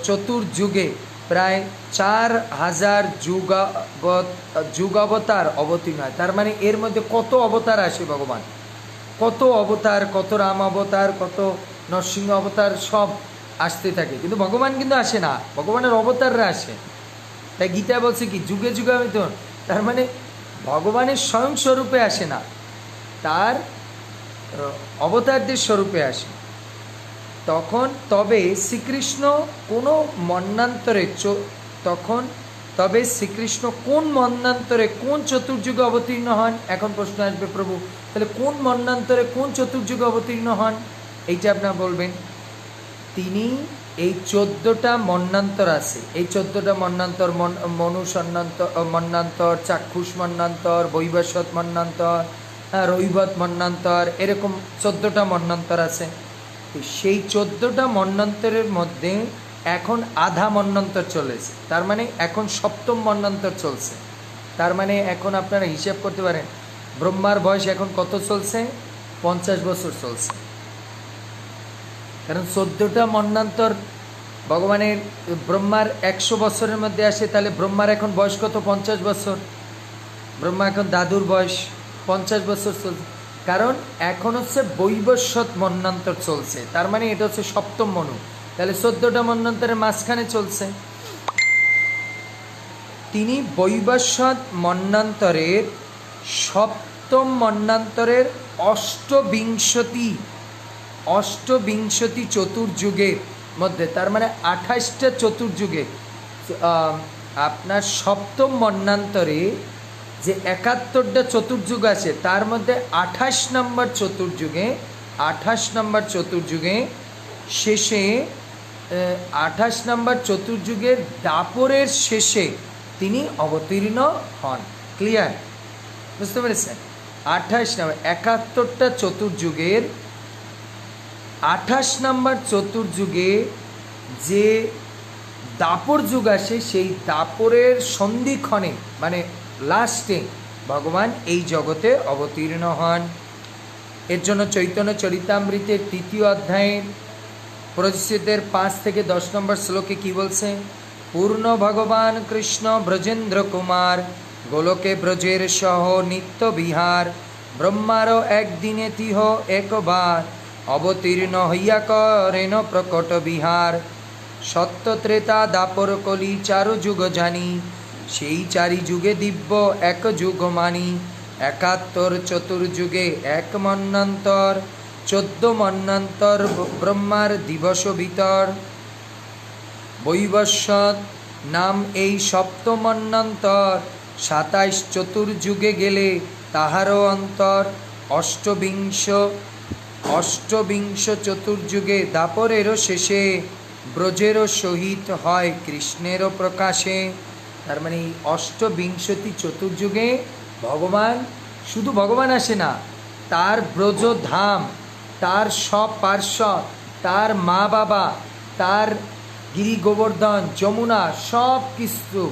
চতুর্যুগে প্রায় 4,000 যুগাবতার অবতীর্ণ হয়। তার মানে এর মধ্যে কত অবতার আসে ভগবান, কত অবতার, কত রাম অবতার, কত নরসিংহ অবতার সব আসতে থাকে। কিন্তু ভগবান কিন্তু আসে না, ভগবানের অবতাররা আসে। তাই গীতা বলছে কি যুগে যুগে আমি তো, তার মানে ভগবানের স্বয়ং স্বরূপে আসে না, তার অবতারদের স্বরূপে আসে। তখন তবে শ্রীকৃষ্ণ কোনো মন্বন্তরে তবে শ্রীকৃষ্ণ কোন মন্বন্তরে কোন চতুর্যুগে অবতীর্ণ হন? এখন প্রশ্ন আসবে, প্রভু তাহলে কোন মন্বন্তরে কোন চতুর্যুগে অবতীর্ণ হন? এইটা আপনারা বলবেন। তিনি এই 14টা মন্বন্তর আছে, এই 14টা মন্বন্তর, মন্বন্তর, চাক্ষুষ মন্বন্তর, বৈবস্বত মন্বন্তর, রৈবত মন্বন্তর, এরকম 14টা মন্বন্তর আছে। তো সেই 14টা মন্বন্তরের মধ্যে এখন আধা মন্বন্তর চলেছে, তার মানে এখন সপ্তম মন্বন্তর চলছে। তার মানে এখন আপনারা হিসাব করতে পারেন ব্রহ্মার বয়স এখন কত চলছে? 50 বছর চলছে। কারণ 14টা মন্বন্তর ভগবানের, ব্রহ্মার 100 বছরের মধ্যে আসে, তাহলে ব্রহ্মার এখন বয়স কত? 50 বছর। ব্রহ্মা এখন দাদুর বয়স 50 বছর চলছে, কারণ এখন হচ্ছে বৈবস্বত মন্বন্তর চলছে। তার মানে এটা হচ্ছে সপ্তম মনু, তাহলে 14টা মন্বন্তরের মাঝখানে চলছে। তিনি বৈবস্বত মন্বন্তরের সপ্তম মন্বন্তরের অষ্টবিংশতি চতুর্যুগের মধ্যে, তার মানে 28টা চতুর্যুগে, আপনার সপ্তম মন্বন্তরে যে 71টা চতুর্যুগ আছে তার মধ্যে 28 নম্বর চতুর্যুগে শেষে, 28 নম্বর চতুর্যুগের দাপরের শেষে তিনি অবতীর্ণ হন। ক্লিয়ার? বুঝতে পেরেছেন? 28 নম্বর, 71টা চতুর্যুগের 28 নম্বর চতুর্যুগে যে দাপর যুগ আসে, সেই দাপরের সন্ধিক্ষণে মানে লাস্টে ভগবান এই জগতে অবতীর্ণ হন। এর জন্য চৈতন্য চরিতামৃতের 3য় অধ্যায়ের পরিচ্ছেদের 5 থেকে 10 নম্বর শ্লোকে কি বলছে? পূর্ণ ভগবান কৃষ্ণ ব্রজেন্দ্র কুমার, গোলকে ব্রজের সহ নিত্য বিহার, ব্রহ্মারও একদিনে তিহ একবার, অবতীর্ণ হইয়া করেন প্রকট বিহার। সত্য ত্রেতা দাপর কলি চারু যুগ জানি, সেই 4 যুগে দিব্য এক যুগ মানি। 71 চতুর্যুগে এক মন্বন্তর, 14 মন্বন্তর ব্রহ্মার দিবস ভিতর। বৈবস্বত নাম এই সপ্তম মন্বন্তর, 27 চতুর্যুগে গেলে তাহারও অন্তর। অষ্টবিংশ চতুর্যুগে দাপরেরও শেষে, ব্রজেরও সহিত হয় কৃষ্ণেরও প্রকাশে। তার মানে এই অষ্টবিংশতি চতুর্যুগে ভগবান, শুধু ভগবান আসে না, তার ব্রজধাম, তার সব পার্শ্বদ, তার মা বাবা, তার গিরি গোবর্ধন যমুনা সব কিছু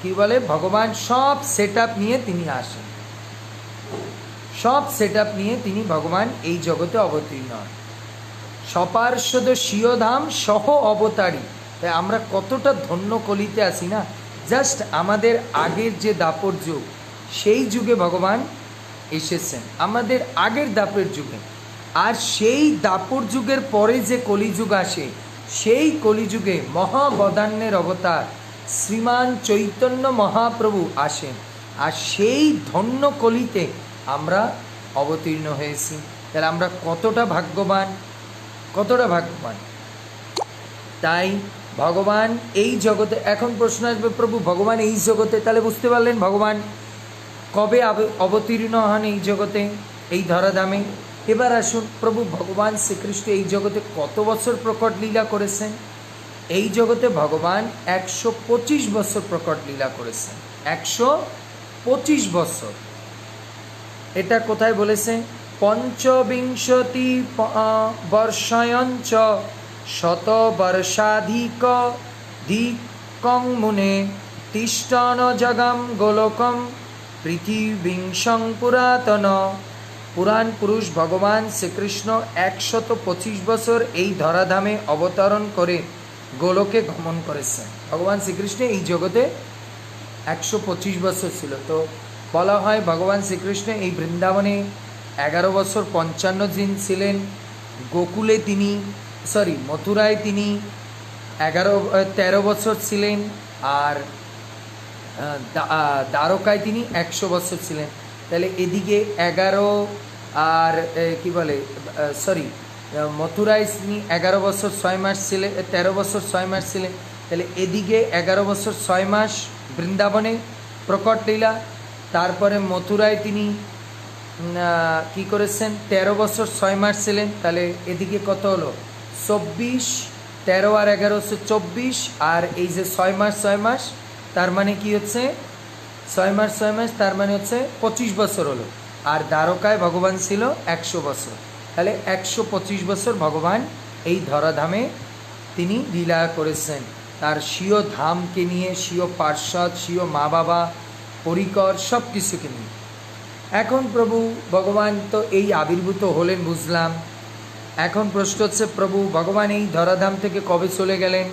কি বলে, ভগবান সব সেট নিয়ে তিনি আসেন, সব সেট নিয়ে তিনি ভগবান এই জগতে অবতীর্ণ হন। সপার্শ্বদ স্বীয়ধাম সহ অবতারী। তাই আমরা কতটা ধন্য কলিতে আসি না, জাস্ট আমাদের আগের যে দাপর যুগ, সেই যুগে ভগবান এসেছেন, আমাদের আগের দাপের যুগে। আর সেই দাপর যুগের পরে যে কলিযুগ আসে, সেই কলিযুগে মহাবদান্যের অবতার শ্রীমান চৈতন্য মহাপ্রভু আসেন, আর সেই ধন্য কলিতে আমরা অবতীর্ণ হয়েছি। তাহলে আমরা কতটা ভাগ্যবান, কতটা ভাগ্যবান। তাই ভগবান এই জগতে, এখন প্রশ্ন আসবে প্রভু ভগবান এই জগতে, তাহলে বুঝতে পারলেন ভগবান কবে অবতীর্ণ হন এই জগতে, এই ধরাধামে। এবার আসুন, প্রভু ভগবান শ্রীকৃষ্ণ এই জগতে কত বছর প্রকট লীলা করেছেন? এই জগতে ভগবান 125 বছর প্রকট লীলা করেছেন। 125 বছর। এটা কোথায় বলেছে? পঞ্চবিংশতি বর্ষায়ঞ্চ শত বর্ষাধিক ধিকং মুনে, তিষ্ঠন জগম গোলকম পৃথিবীংশং পুরাতন। পুরাণ পুরুষ ভগবান শ্রীকৃষ্ণ 125 বছর এই ধরাধামে অবতরণ করে গোলকে গমন করেছেন। ভগবান শ্রীকৃষ্ণ এই জগতে 125 বছর ছিল। তো বলা হয় ভগবান শ্রীকৃষ্ণ এই বৃন্দাবনে 11 বছর 55 দিন ছিলেন। গোকুলে তিনি, মথুরায় তিনি 13 বছর ছিলেন। আর দ্বারকায় তিনি 100 বছর ছিলেন। তাহলে এদিকে 11 আর কি বলে সরি মথুরায় তিনি 11 বছর 6 মাস ছিলেন, 13 বছর 6 মাস ছিলেন। তাহলে এদিকে 11 বছর 6 মাস বৃন্দাবনে প্রকট লীলা, তারপরে মথুরায় তিনি কি করেছেন 13 বছর 6 মাস ছিলেন। তাহলে এদিকে কত হলো 24, 13 আর 11 হচ্ছে 24, আর এই যে 6 মাস 6 মাস তার মানে কি হচ্ছে 6 মাস 6 মাস তার মানে হচ্ছে 25 বছর হলো। আর দ্বারকায় ভগবান ছিল 100 বছর। তাহলে 125 বছর ভগবান এই ধরাধামে তিনি লীলা করেছেন, তার স্বীয় ধামকে নিয়ে, স্বীয় পার্ষদ, স্বীয় মা বাবা, পরিকর সব কিছুকে নিয়ে। এখন প্রভু ভগবান তো এই আবির্ভূত হলেন বুঝলাম। এখন প্রশ্ন হচ্ছে প্রভু ভগবান এই ধরাধাম থেকে কবে চলে গেলেন,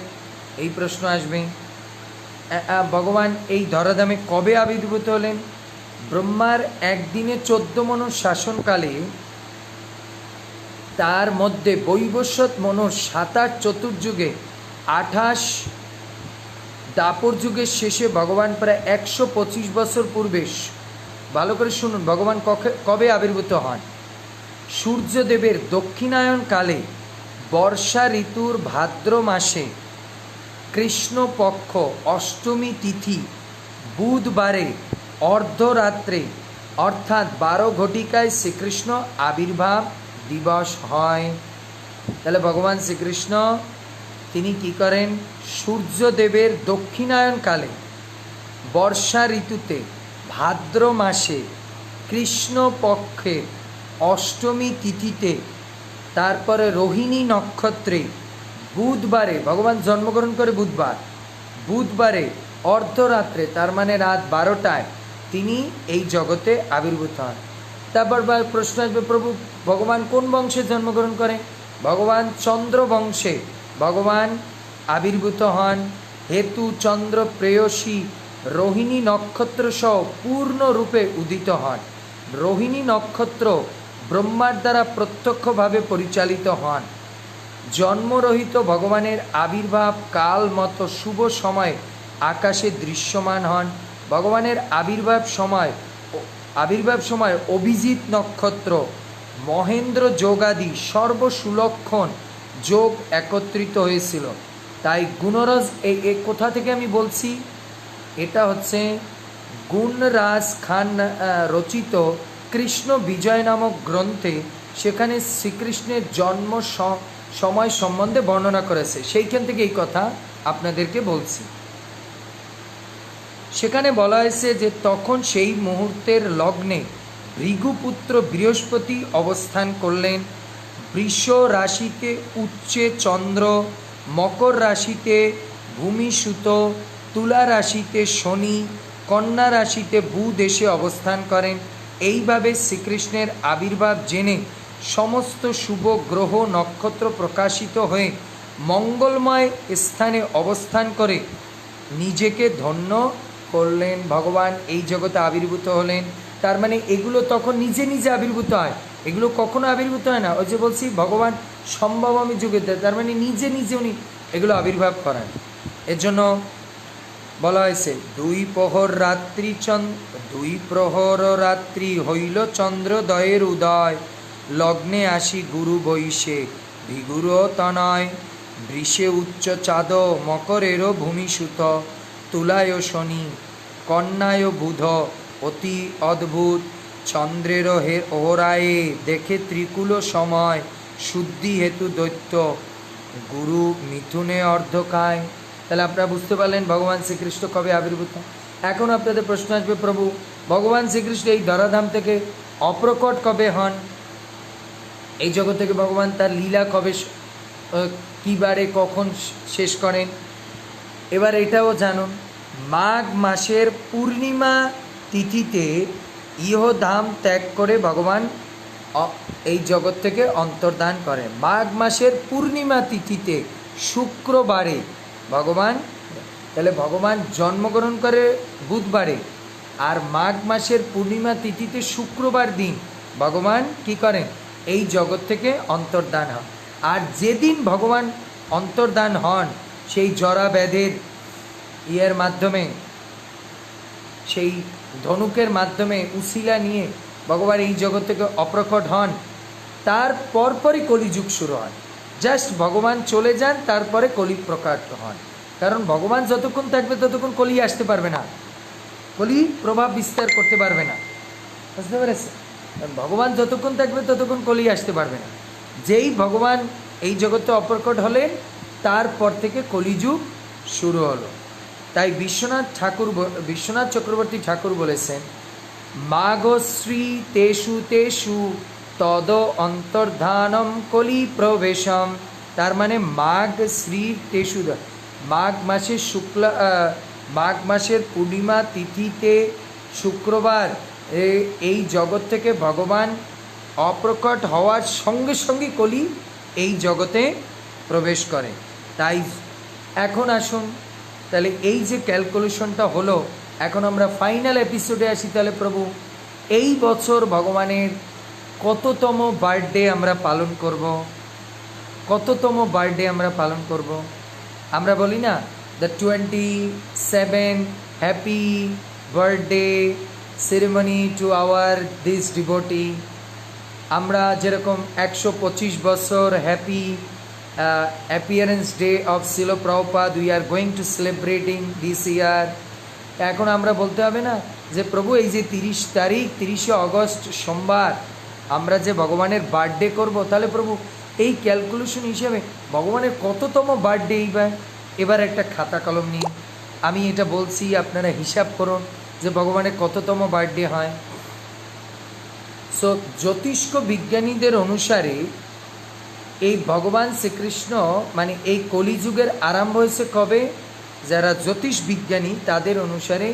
এই প্রশ্ন আসবে। ভগবান এই ধরাধামে কবে আবির্ভূত হলেন? ব্রহ্মার একদিনে 14 মনুষ শাসনকালে, তার মধ্যে বৈবস্বত মনুষ 7-8 চতুর্যুগে, 28 দাপর যুগের শেষে ভগবান প্রায় 125 বছর পূর্বে, ভালো করে শুনুন, ভগবান কবে আবির্ভূত হন? সূর্যদেবের দক্ষিণায়ন কালে বর্ষা ঋতুর ভাদ্র মাসে কৃষ্ণপক্ষ অষ্টমী তিথি বুধবারে অর্ধরাত্রে অর্থাৎ 12 ঘটিকায় শ্রীকৃষ্ণ আবির্ভাব দিবস হয়। তাহলে ভগবান শ্রীকৃষ্ণ তিনি কি করেন? সূর্যদেবের দক্ষিণায়ন কালে বর্ষা ঋতুতে ভাদ্র মাসে কৃষ্ণপক্ষের অষ্টমী তিথিতে, তারপরে রোহিণী নক্ষত্রে বুধবারে, ভগবান জন্মগ্রহণ করে বুধবারে অর্ধরাত্রে তার মানে রাত 12টায় তিনি এই জগতে আবির্ভূত হন। তারপর প্রশ্ন আসবে প্রভু ভগবান কোন বংশে জন্মগ্রহণ করেন? ভগবান চন্দ্র বংশে ভগবান আবির্ভূত হন, হেতু চন্দ্র প্রেয়সী রোহিণী নক্ষত্র সহ পূর্ণরূপে উদিত হন। রোহিণী নক্ষত্র ব্রহ্মার দ্বারা প্রত্যক্ষভাবে পরিচালিত হন। জন্মরহিত ভগবানের আবির্ভাব কাল মতো শুভ সময়ে আকাশে দৃশ্যমান হন। ভগবানের আবির্ভাব সময় অভিজিৎ নক্ষত্র, মহেন্দ্র যোগাদি সর্বসুলক্ষণ যোগ একত্রিত হয়েছিল। তাই গুণরজ এই কোথা থেকে আমি বলছি, এটা হচ্ছে গুণরাজ খান রচিত কৃষ্ণ বিজয় নামক গ্রন্থে, সেখানে শ্রীকৃষ্ণের জন্ম সময় সম্বন্ধে বর্ণনা করেছে, সেইখান থেকে এই কথা আপনাদেরকে বলছি। সেখানে বলা হয়েছে যে তখন সেই মুহূর্তের লগ্নে ভৃগুপুত্র বৃহস্পতি অবস্থান করলেন। বৃষ রাশিতে উচ্চে চন্দ্র, মকর রাশিতে ভূমিসূত, তুলা রাশিতে শনি, কন্যা রাশিতে বুধ এসে অবস্থান করেন। এইভাবে শ্রীকৃষ্ণের আবির্ভাব জেনে সমস্ত শুভ গ্রহ নক্ষত্র প্রকাশিত হয়ে মঙ্গলময় স্থানে অবস্থান করে নিজেকে ধন্য করলেন। ভগবান এই জগতে আবির্ভূত হলেন, তার মানে এগুলো তখন নিজে নিজে আবির্ভূত হয়, এগুলো কখনো আবির্ভূত হয় না। ওই যে বলছি ভগবান সম্ভবামী যুগে, তার মানে নিজে নিজে উনি এগুলো আবির্ভাব করেন। এর জন্য বলা হয়েছে 2 প্রহর রাত্রি হইল চন্দ্রোদয়ের উদয়, লগ্নে আসি গুরু বৈশে ভিগুর তনয়, বৃষে উচ্চ চাঁদ, মকরেরও ভূমিসূত, তুলায় শনি, কন্যায় বুধ, অতি অদ্ভুত, চন্দ্রের ওহরায়ে দেখে ত্রিকুল সময়, শুদ্ধি হেতু দৈত্য, গুরু মিথুনে অর্ধকায়। তাহলে আপনারা বুঝতে পারলেন ভগবান শ্রীকৃষ্ণ কবে আবির্ভূত। এখন আপনাদের প্রশ্ন আসবে প্রভু ভগবান শ্রীকৃষ্ণ এই ধরাধাম থেকে অপ্রকট কবে হন? এই জগৎ থেকে ভগবান তার লীলা কবে কিবারে কখন শেষ করেন? এবার এটাও জানুন, মাঘ মাসের পূর্ণিমা তিথিতে ইহধাম ত্যাগ করে ভগবান এই জগৎ থেকে অন্তর্ধান করেন। মাঘ মাসের পূর্ণিমা তিথিতে শুক্রবারে ভগবান, তাহলে ভগবান জন্মগ্রহণ করে বুধবারে, আর মাঘ মাসের পূর্ণিমা তিথিতে শুক্রবার দিন ভগবান কি করেন? এই জগৎ থেকে অন্তর্ধান হন। আর যেদিন ভগবান অন্তর্ধান হন সেই জরা ব্যাধের মাধ্যমে সেই ধনুকের মাধ্যমে উশিলা নিয়ে ভগবান এই জগৎ থেকে অপ্রকট হন, তার পরপরই কলিযুগ শুরু হয়। জাস্ট ভগবান চলে যান, তারপরে কলি প্রকাট হন। কারণ ভগবান যতক্ষণ থাকবে ততক্ষণ কলি আসতে পারবে না, কলি প্রভাব বিস্তার করতে পারবে না, বুঝতে পেরেছে? ভগবান যতক্ষণ থাকবে ততক্ষণ কলি আসতে পারবে না। যেই ভগবান এই জগতে অপ্রকট হলেন, তারপর থেকে কলিযুগ শুরু হলো। তাই বিশ্বনাথ চক্রবর্তী ঠাকুর বলেছেন, মাঘশ্রী তেষু তেষু তদ অন্তর্ধানম কলি প্রবেশম। তার মানে মাঘ শ্রী তেষু, মাঘ মাসের মাঘ মাসের পূর্ণিমা তিথিতে শুক্রবার এই জগৎ থেকে ভগবান অপ্রকট হওয়ার সঙ্গে সঙ্গে কলি এই জগতে প্রবেশ করে। তাই এখন আসুন, তাহলে এই যে ক্যালকুলেশনটা হলো, এখন আমরা ফাইনাল এপিসোডে আসি। তাহলে প্রভু, এই বছর ভগবানের কততম বার্থডে আমরা পালন করব? কততম বার্থডে আমরা পালন করব? আমরা বলি না, the 27 happy birthday ceremony to our this devotee. আমরা যেরকম 125 বছর হ্যাপি অ্যাপিয়ারেন্স ডে অফ শিল Prabhupada we are going to celebrating this ইয়ার। এখন আমরা বলতে হবে না যে প্রভু, এই যে 30 তারিখ 30শে অগস্ট সোমবার আমরা যে ভগবানের বার্থডে করব, তাহলে প্রভু এই ক্যালকুলেশন হিসেবে ভগবানের কততম বার্থডে এইবার? এবার একটা খাতা কলম নিন, আমি এটা বলছি, আপনারা হিসাব করুন যে ভগবানের কততম বার্থডে হয়। সো জ্যোতিষ্ক বিজ্ঞানীদের অনুসারে এই ভগবান শ্রীকৃষ্ণ মানে এই কলিযুগের আরম্ভ হয়েছে কবে? যারা জ্যোতিষ বিজ্ঞানী তাদের অনুসারে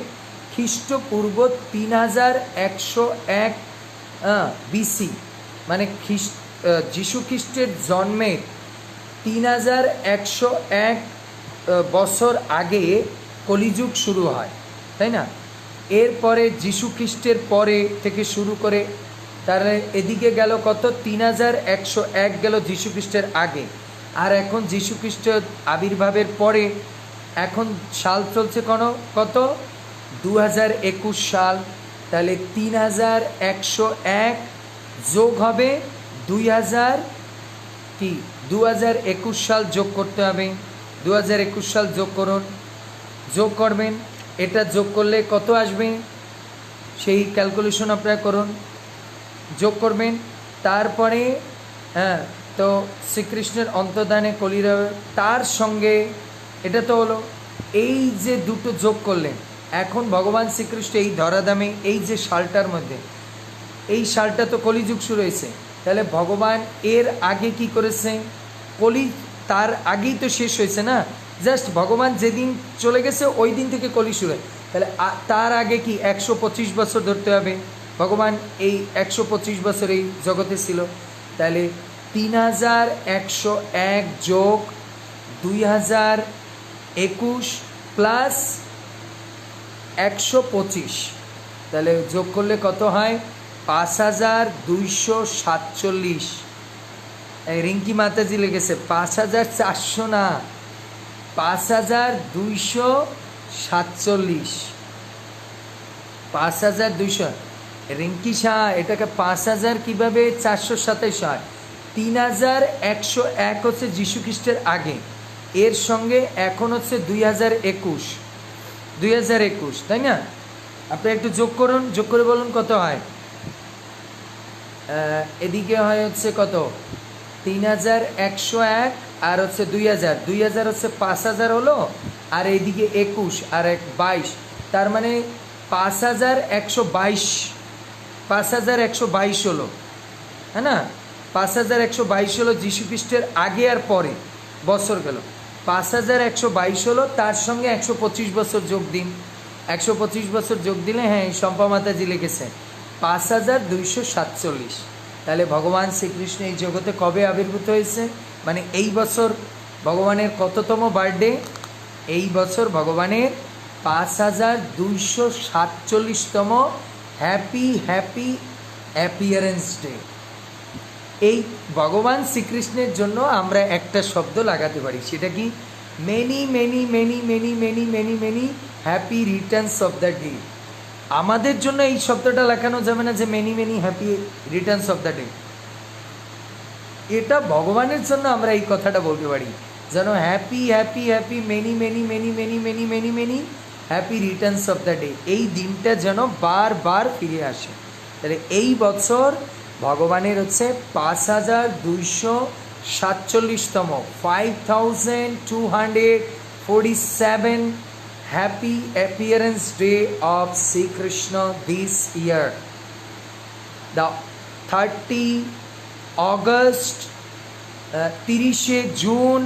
খ্রিস্টপূর্ব 3101 বিসি, মানে যীশু খ্রিস্টের জন্মের 3101 বছর আগে কলিযুগ শুরু হয়, তাই না? এরপরে যীশু খ্রিস্টের পরে থেকে শুরু করে তাহলে এদিকে গেল কত? 3101 গেল যীশু খ্রিস্টের আগে। আর এখন যীশু খ্রিস্টের আবির্ভাবের পরে এখন সাল চলছে কত? 2021 সাল। তাহলে 3101 যোগ হবে 2021 সাল যোগ করতে হবে। 2021 সাল যোগ করুন, যোগ করবেন। এটা যোগ করলে কত আসবে সেই ক্যালকুলেশন আপনারা করুন, যোগ করবেন। তারপরে তো শ্রীকৃষ্ণের অন্তর্ধানে কলির, তার সঙ্গে এটা তো হলো, এই যে দুটো যোগ করলেন, এখন ভগবান শ্রীকৃষ্ণ এই ধরাধামে এই যে সালটার মধ্যে, এই সালটা তো কলিযুগ শুরু হয়েছে। তাহলে ভগবান এর আগে কি করেছে? কলি তার আগেই তো শেষ হয়েছে না, জাস্ট ভগবান যেদিন চলে গেছে ওই দিন থেকে কলি শুরু হয়। তাহলে তার আগে কি 125 বছর ধরতে হবে। ভগবান এই 125 বছর এই জগতে ছিল। তাহলে 3101 যোগ 2021 প্লাস 125, তাহলে যোগ করলে কত হয়? 5247। রিঙ্কি মাতাজি লিখেছে 5400 না, 5247। 5200। রিঙ্কি শাহ, এটাকে 5000 কীভাবে 427 হয়? 3101 হচ্ছে যীশু খ্রিস্টের আগে, এর সঙ্গে এখন হচ্ছে 2021, তাই না? আপনি একটু যোগ করুন, যোগ করে বলুন কত হয়। এদিকে হয় হচ্ছে কত? 3101 আর হচ্ছে 2000 হচ্ছে 5000 হলো, আর এইদিকে 21 আর 22, তার মানে 5122 হলো, হ্যাঁ না? 5122 হলো যীশু খ্রিস্টের আগে আর পরে বছর গেল। 5122 হলো, তার সঙ্গে 125 বছর যোগ দিন। 125 বছর যোগ দিলে, হ্যাঁ শম্পা মাতাজি লিখেছে 5247। তাহলে ভগবান শ্রীকৃষ্ণ এই জগতে কবে আবির্ভূত হয়েছে? মানে এই বছর ভগবানের কততম বার্থডে? এই বছর ভগবানের 5247তম হ্যাপি অ্যাপিয়ারেন্স ডে। এই ভগবান শ্রীকৃষ্ণের জন্য আমরা একটা শব্দ লাগাতে পারি, সেটা কি? Many many many many many many many happy Returns of the day. আমাদের জন্য এই শব্দটা লেখানো যাবে না যে many many happy Returns of the day. এটা ভগবানের জন্য আমরা এই কথাটা বলতে পারি, যেন happy happy happy many many many many many many many happy Returns of the day. এই দিনটা যেন বারবার ফিরে আসে। তাহলে এই বছর ভগবানের হচ্ছে 5247তম 5247 happy appearance day of Srikrishna this year. The 30 August 30শে জুন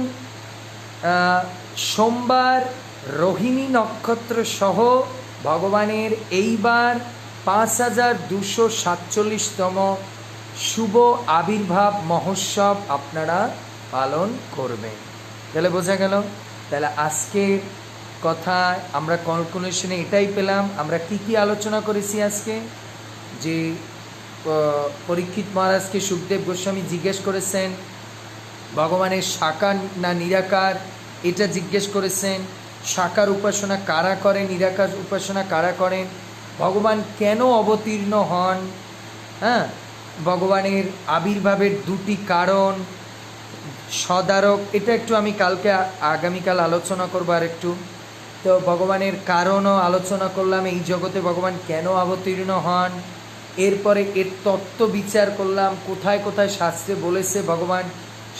সোমবার রোহিণী নক্ষত্র সহ ভগবানের এইবার 5247তম শুভ আবির্ভাব মহোৎসব আপনারা পালন করবেন। তাহলে বোঝা গেল। তাহলে আজকের কথা আমরা কনক্লুশনে এটাই পেলাম। আমরা কি কি আলোচনা করেছি আজকে, যে পরীক্ষিত মহারাজকে সুখদেব গোস্বামী জিজ্ঞেস করেছেন ভগবানের সাকার না নিরাকার, এটা জিজ্ঞেস করেছেন। সাকার উপাসনা কারা করেন, নিরাকার উপাসনা কারা করেন, ভগবান কেন অবতীর্ণ হন, হ্যাঁ, ভগবানের আবির্ভাবের দুটি কারণ, সদারক, এটা একটু আমি কালকে আগামীকাল আলোচনা করবো আর একটু। তো ভগবানের কারণও আলোচনা করলাম, এই জগতে ভগবান কেন অবতীর্ণ হন। এরপরে এর তত্ত্ব বিচার করলাম, কোথায় কোথায় শাস্ত্রে বলেছে ভগবান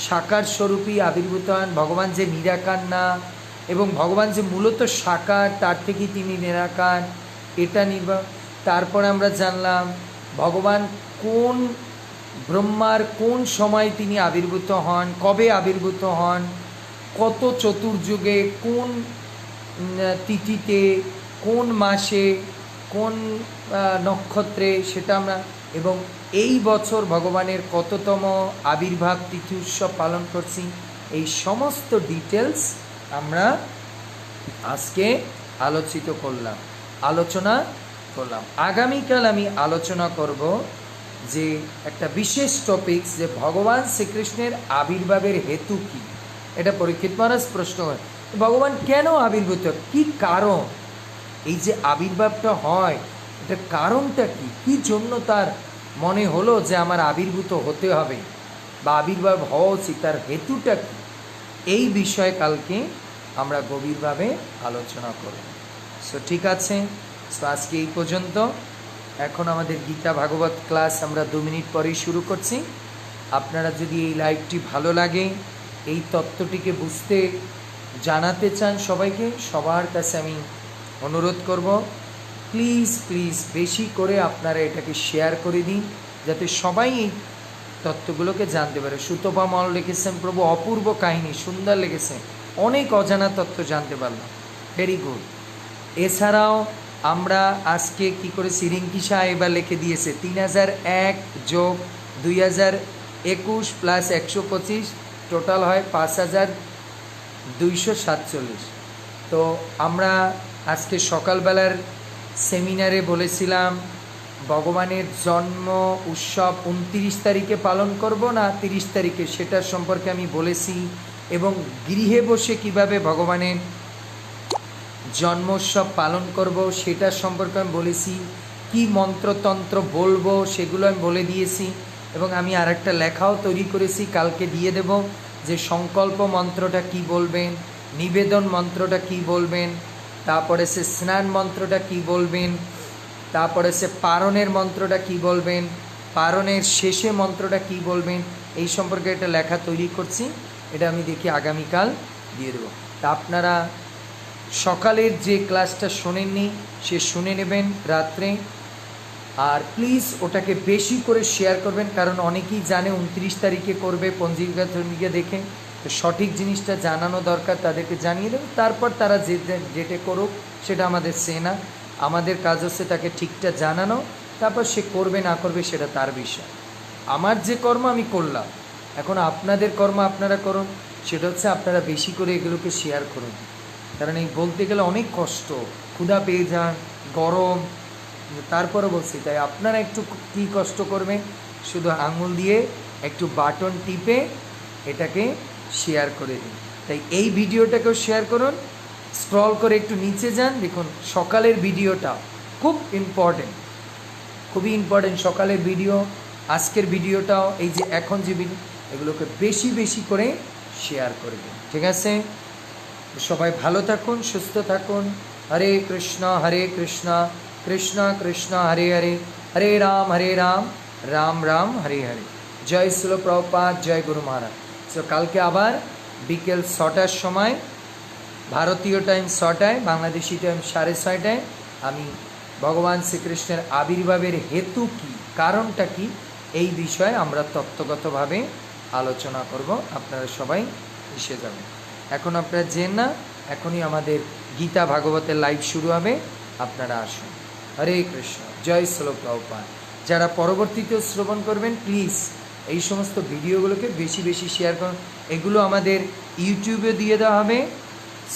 সাকার স্বরূপই আবির্ভূত হন, ভগবান যে নিরাকার না, এবং ভগবান যে মূলত সাকার তার থেকেই তিনি নিরাকার, এটা তারপরে আমরা জানলাম ভগবান কোন ব্রহ্মার কোন সময় তিনি আবির্ভূত হন, কবে আবির্ভূত হন, কত চতুর্যুগে, কোন তিথিতে, কোন মাসে, কোন নক্ষত্রে, সেটা আমরা, এবং এই বছর ভগবানের কততম আবির্ভাব তিথি উৎসব পালন করছি, এই সমস্ত ডিটেলস আমরা আজকে আলোচনা করলাম। আগামীকাল আমি আলোচনা করব যে একটা বিশেষ টপিকস, যে ভগবান শ্রীকৃষ্ণের আবির্ভাবের হেতু কি। এটা পরীক্ষিত মহারাজ প্রশ্ন হয়, ভগবান কেন আবির্ভূত, কি কারণ, এই যে আবির্ভাবটা হয় এটার কারণটা কি, কী জন্য তার মনে হলো যে আমার আবির্ভূত হতে হবে বা আবির্ভাব হওয়া উচিত, তার হেতুটা কি, এই বিষয়ে কালকে আমরা গভীরভাবে আলোচনা করব। সো ঠিক আছে, সো আজকে এই পর্যন্ত। এখন আমাদের গীতা ভাগবত ক্লাস আমরা 2 মিনিট পরেই শুরু করছি। আপনারা যদি এই লাইভটি ভালো লাগে, এই তত্ত্বটিকে বুঝতে জানাতে চান সবাইকে, সবার কাছে আমি অনুরোধ করব, প্লিজ প্লিজ বেশি করে আপনারা এটাকে শেয়ার করে দিন, যাতে সবাই এই তত্ত্বগুলোকে জানতে পারে। সুতপা মল লিখেছেন, প্রভু অপূর্ব কাহিনী, সুন্দর লেগেছে, অনেক অজানা তত্ত্ব জানতে পারলাম, ভেরি গুড। এছাড়াও আমরা আজকে কি করেছি, রিঙ্কি শাহ এবার লিখে দিয়েছে 3001 যোগ 2021 প্লাস 125 টোটাল হয় 5247। তো আমরা আজকে সকালবেলার সেমিনারে বলেছিলাম ভগবানের জন্ম উৎসব 29 তারিখে পালন করব না 30 তারিখে, সেটার সম্পর্কে আমি বলেছি, এবং গৃহে বসে কিভাবে ভগবানের জন্মোৎসব পালন করব সেটার সম্পর্কে আমি বলেছি, কি মন্ত্রতন্ত্র বলবো সেগুলো আমি বলে দিয়েছি, এবং আমি আরেকটা লেখাও তৈরি করেছি, কালকে দিয়ে দেব, যে সংকল্প মন্ত্রটা কি বলবেন, নিবেদন মন্ত্রটা কি বলবেন, তারপরে সে স্নান মন্ত্রটা কি বলবেন, তারপরে সে পারণের মন্ত্রটা কি বলবেন, পারণের শেষে মন্ত্রটা কি বলবেন, এই সম্পর্কে একটা লেখা তৈরি করছি, এটা আমি দেখি আগামীকাল দিয়ে দেবো। তা আপনারা সকালের যে ক্লাসটা শোনেননি সে শুনে নেবেন রাত্রে, আর প্লিজ ওটাকে বেশি করে শেয়ার করবেন, কারণ অনেকেই জানে 29 তারিখে করবে পঞ্জিকা দেখে, তো সঠিক জিনিসটা জানানো দরকার, তাদেরকে জানিয়ে দেবেন, তারপর তারা যেটা করুক সেটা আমাদের সে না, আমাদের কাজ হচ্ছে তাকে ঠিকটা জানানো, তারপর সে করবে না করবে সেটা তার বিষয়। আমার যে কর্ম আমি করলাম, এখন আপনাদের কর্ম আপনারা করুন, সেটা হচ্ছে আপনারা বেশি করে এগুলোকে শেয়ার করুন, কারণ এই বলতে গেলে অনেক কষ্ট, ক্ষুধা পেয়ে যান, গরম, তারপরে বলছি, তাই আপনারা একটু কী কষ্ট করবেন, শুধু আঙুল দিয়ে একটু বাটন টিপে এটাকে শেয়ার করে দিন। তাই এই ভিডিওটাকেও শেয়ার করুন, স্ক্রল করে একটু নিচে যান, দেখুন সকালের ভিডিওটা খুব ইম্পর্টেন্ট, খুবই ইম্পর্টেন্ট। সকালের ভিডিও, আজকের ভিডিওটাও, এই যে এখন যে ভিডিও, এগুলোকে বেশি বেশি করে শেয়ার করবেন, ঠিক আছে? সবাই ভালো থাকুন, সুস্থ থাকুন। হরে কৃষ্ণ কৃষ্ণ কৃষ্ণ হরে হরে, হরে রাম রাম রাম হরে হরে। জয় শিল প্রভুপাদ, জয় গুরু মহারাজ। তো কালকে আবার বিকেল 6টার সময়, ভারতীয় টাইম 6টায়, বাংলাদেশি টাইম 6:30টায় আমি ভগবান শ্রীকৃষ্ণের আবির্ভাবের হেতু কী, কারণটা কি, এই বিষয়ে আমরা তত্ত্বগতভাবে আলোচনা করব। আপনারা সবাই এসে যাবেন। এখন আপনারা জেন না, এখনই আমাদের গীতা ভাগবতের লাইভ শুরু হবে, আপনারা আসুন। হরে কৃষ্ণ, জয় শ্রীল প্রভুপাদ। যারা পরবর্তীতেও শ্রবণ করবেন, প্লিজ এই সমস্ত ভিডিওগুলোকে বেশি বেশি শেয়ার করুন। এগুলো আমাদের ইউটিউবে দিয়ে দেওয়া হবে,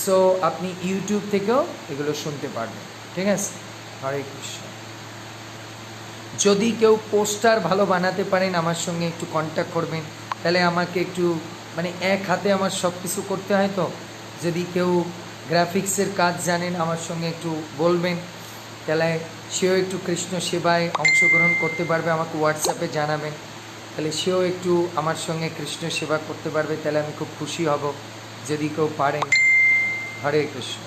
সো আপনি ইউটিউব থেকেও এগুলো শুনতে পারবেন, ঠিক আছে? হরে কৃষ্ণ। যদি কেউ পোস্টার ভালো বানাতে পারেন, আমার সঙ্গে একটু কন্ট্যাক্ট করবেন, তাহলে আমাকে একটু, মানে এক হাতে আমার সব কিছু করতে হয়, তো যদি কেউ গ্রাফিক্সের কাজ জানেন আমার সঙ্গে একটু বলবেন, তাহলে সেও একটু কৃষ্ণ সেবায় অংশগ্রহণ করতে পারবে। আমাকে হোয়াটসঅ্যাপে জানাবেন, তাহলে সেও একটু আমার সঙ্গে কৃষ্ণ সেবা করতে পারবে। তাহলে আমি খুব খুশি হব যদি কেউ পারেন। হরে কৃষ্ণ।